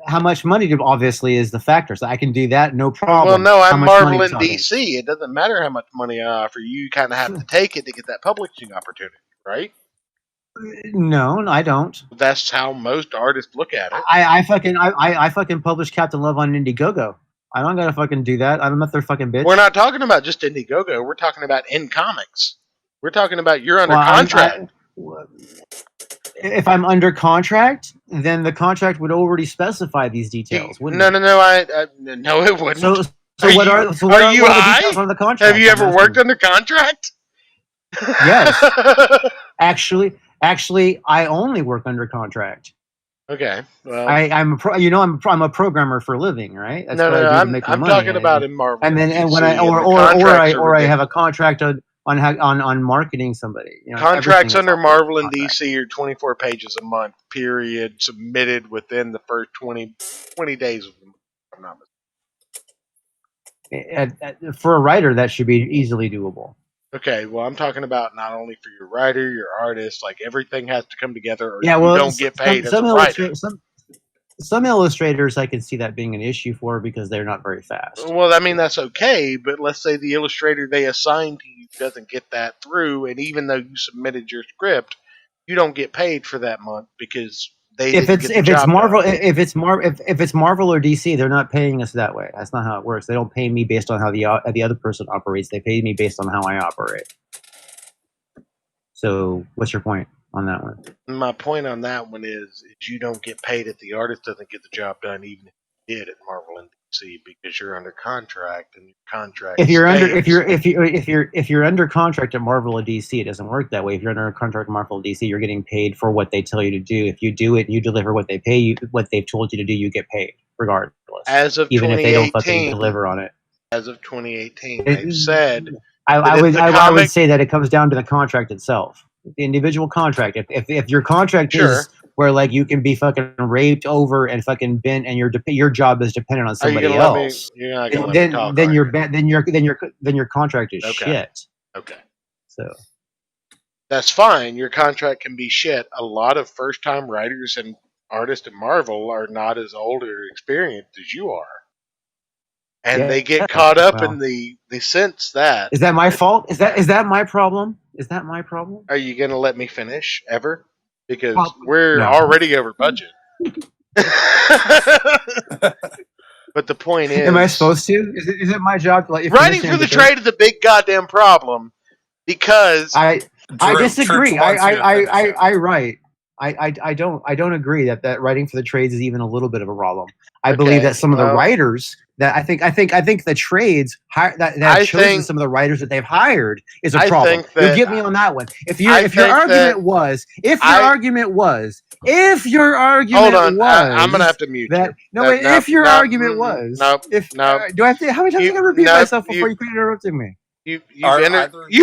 How much money obviously is the factor. So I can do that, no problem. Well, no, I'm Marvel and DC. It doesn't matter how much money I offer you. You kind of have to take it to get that publishing opportunity, right? No, I don't. That's how most artists look at it. I fucking publish Captain Love on Indiegogo. I don't gotta fucking do that. I'm not their fucking bitch. We're not talking about just Indiegogo. We're talking about in comics. We're talking about you're under contract. If I'm under contract, then the contract would already specify these details. No, it wouldn't. So what are the details on the contract? Have you ever worked under contract? Yes. Actually, I only work under contract. Okay. Well, I'm a programmer for a living, right? That's I'm talking about in Marvel. And then when I have a contract on marketing somebody. Contracts under Marvel and DC are 24 pages a month, period, submitted within the first 20 days of them. I'm not mistaken. For a writer, that should be easily doable. Okay, well, I'm talking about not only for your writer, your artist, like everything has to come together or you don't get paid as a writer. Some illustrators, I can see that being an issue for because they're not very fast. Well, I mean, that's okay, but let's say the illustrator they assign to you doesn't get that through, and even though you submitted your script, you don't get paid for that month because they if it's Marvel or DC, they're not paying us that way. That's not how it works. They don't pay me based on how the other person operates. They pay me based on how I operate. So, what's your point on that one? My point on that one is you don't get paid if the artist doesn't get the job done, even if you did at Marvel and DC, because you're under contract and your contract. If you're under contract at Marvel or DC, it doesn't work that way. If you're under a contract at Marvel or DC, you're getting paid for what they tell you to do. If you do it, you deliver what they pay you, what they've told you to do, you get paid regardless. As of even if they don't fucking deliver on it. As of 2018, they've said. I would say that it comes down to the contract itself, the individual contract. If your contract is where like you can be fucking raped over and fucking bent, and your job is dependent on somebody else, then your contract is shit. Okay. So that's fine. Your contract can be shit. A lot of first time writers and artists at Marvel are not as old or experienced as you are. And they get caught up in the sense that... Is that my fault? Is that my problem? Is that my problem? Are you going to let me finish, ever? Because we're already over budget. But the point is... Am I supposed to? Is it my job to let you finish? Writing for the trade is a big goddamn problem, because... I disagree. I write. I don't agree that writing for the trades is even a little bit of a problem. I believe that some of the writers that I think the trades that have chosen some of the writers that they've hired is a problem. You'll get me on that one. If your argument was I'm gonna have to mute that. You. If your argument was do I have to? How many times am I gonna repeat myself before you quit interrupting me? You've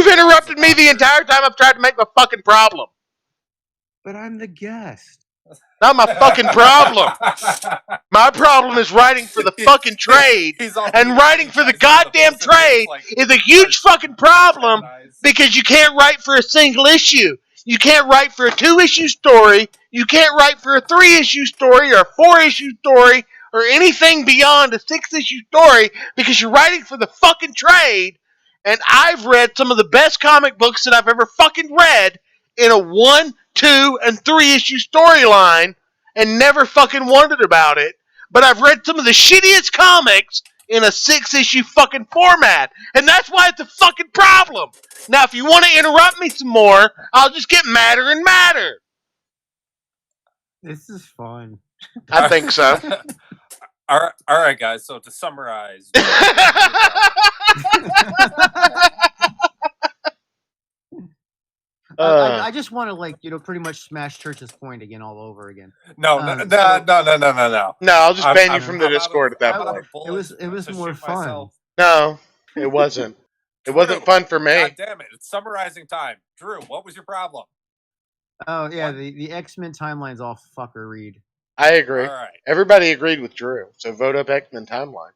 interrupted me the entire time I've tried to make my fucking problem. But I'm the guest. Not my fucking problem. My problem is writing for the fucking trade. And writing for the goddamn trade is a huge fucking problem because you can't write for a single issue. You can't write for a 2-issue story. You can't write for a 3-issue story or a 4-issue story or anything beyond a 6-issue story because you're writing for the fucking trade. And I've read some of the best comic books that I've ever fucking read in a 1, 2, and 3-issue storyline and never fucking wondered about it. But I've read some of the shittiest comics in a 6-issue fucking format. And that's why it's a fucking problem. Now, if you want to interrupt me some more, I'll just get madder and madder. This is fun. I think so. All right, guys. So to summarize, I just want to pretty much smash Church's point again all over again. no. No, I'll just ban you from the Discord at that point. It was more fun. No, it wasn't. It wasn't fun for me. God damn it! It's summarizing time. Drew, what was your problem? Oh yeah, the X-Men timeline's all fucker read. I agree. All right. Everybody agreed with Drew, so vote up X-Men timeline.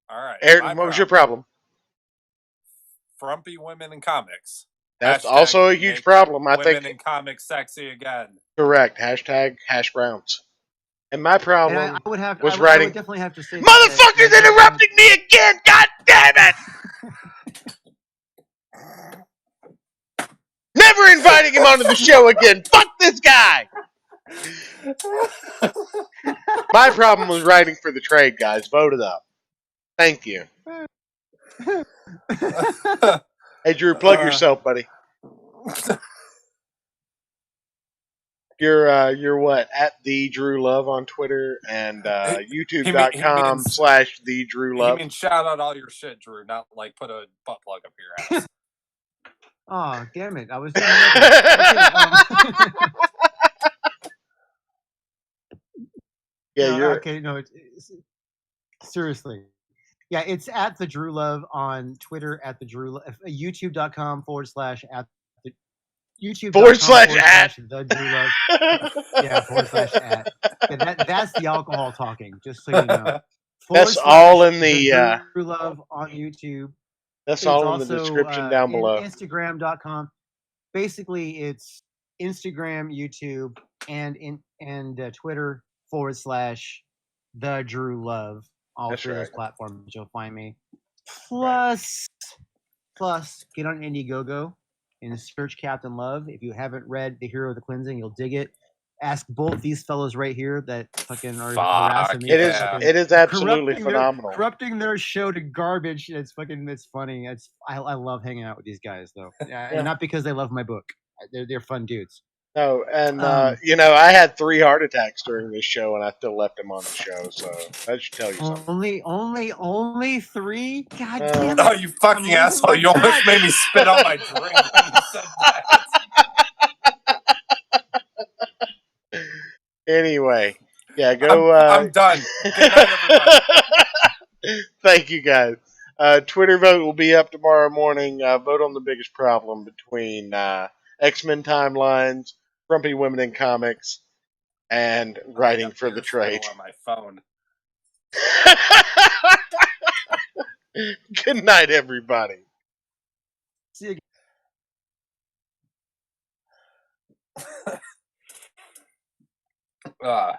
All right. Ayrton, what was your problem? Frumpy women in comics. That's also a huge problem. I think women in comics sexy again. Correct. Hashtag hash browns. And my problem I would writing. definitely have to say, motherfuckers interrupting me again! God damn it! Never inviting him onto the show again. Fuck this guy. My problem was writing for the trade, guys. Vote it up. Thank you. Hey, Drew, plug yourself, buddy. You're what? At the Drew Love on Twitter and YouTube.com/the Drew Love. You mean shout out all your shit, Drew, not like put a butt plug up your ass. Oh, damn it. I was Yeah, okay, no, seriously. Yeah, it's at the Drew Love on Twitter, at the Drew Love, youtube.com/at the YouTube.com/at the Drew Love. Yeah, /at. Yeah, that's the alcohol talking, just so you know. That's all in the Drew Love on YouTube. That's all in the description down below. Instagram.com. Basically, it's Instagram, YouTube, and Twitter /the Drew Love. All three of those platforms, you'll find me. Plus, get on Indiegogo and search Captain Love. If you haven't read The Hero of the Cleansing, you'll dig it. Ask both these fellows right here that fucking are harassing me. It is absolutely phenomenal. Corrupting their show to garbage. It's funny. I love hanging out with these guys though. And not because they love my book. They're fun dudes. No, and I had 3 heart attacks during this show, and I still left him on the show. So that should tell you something. Only 3? God damn it! Oh, you fucking asshole! You almost made me spit on my drink when you said that. Anyway, yeah, go. I'm done. Good night, everybody. Thank you, guys. Twitter vote will be up tomorrow morning. Vote on the biggest problem between X-Men timelines, frumpy women in comics, and writing for the trade. On my phone. Good night, everybody. See you again.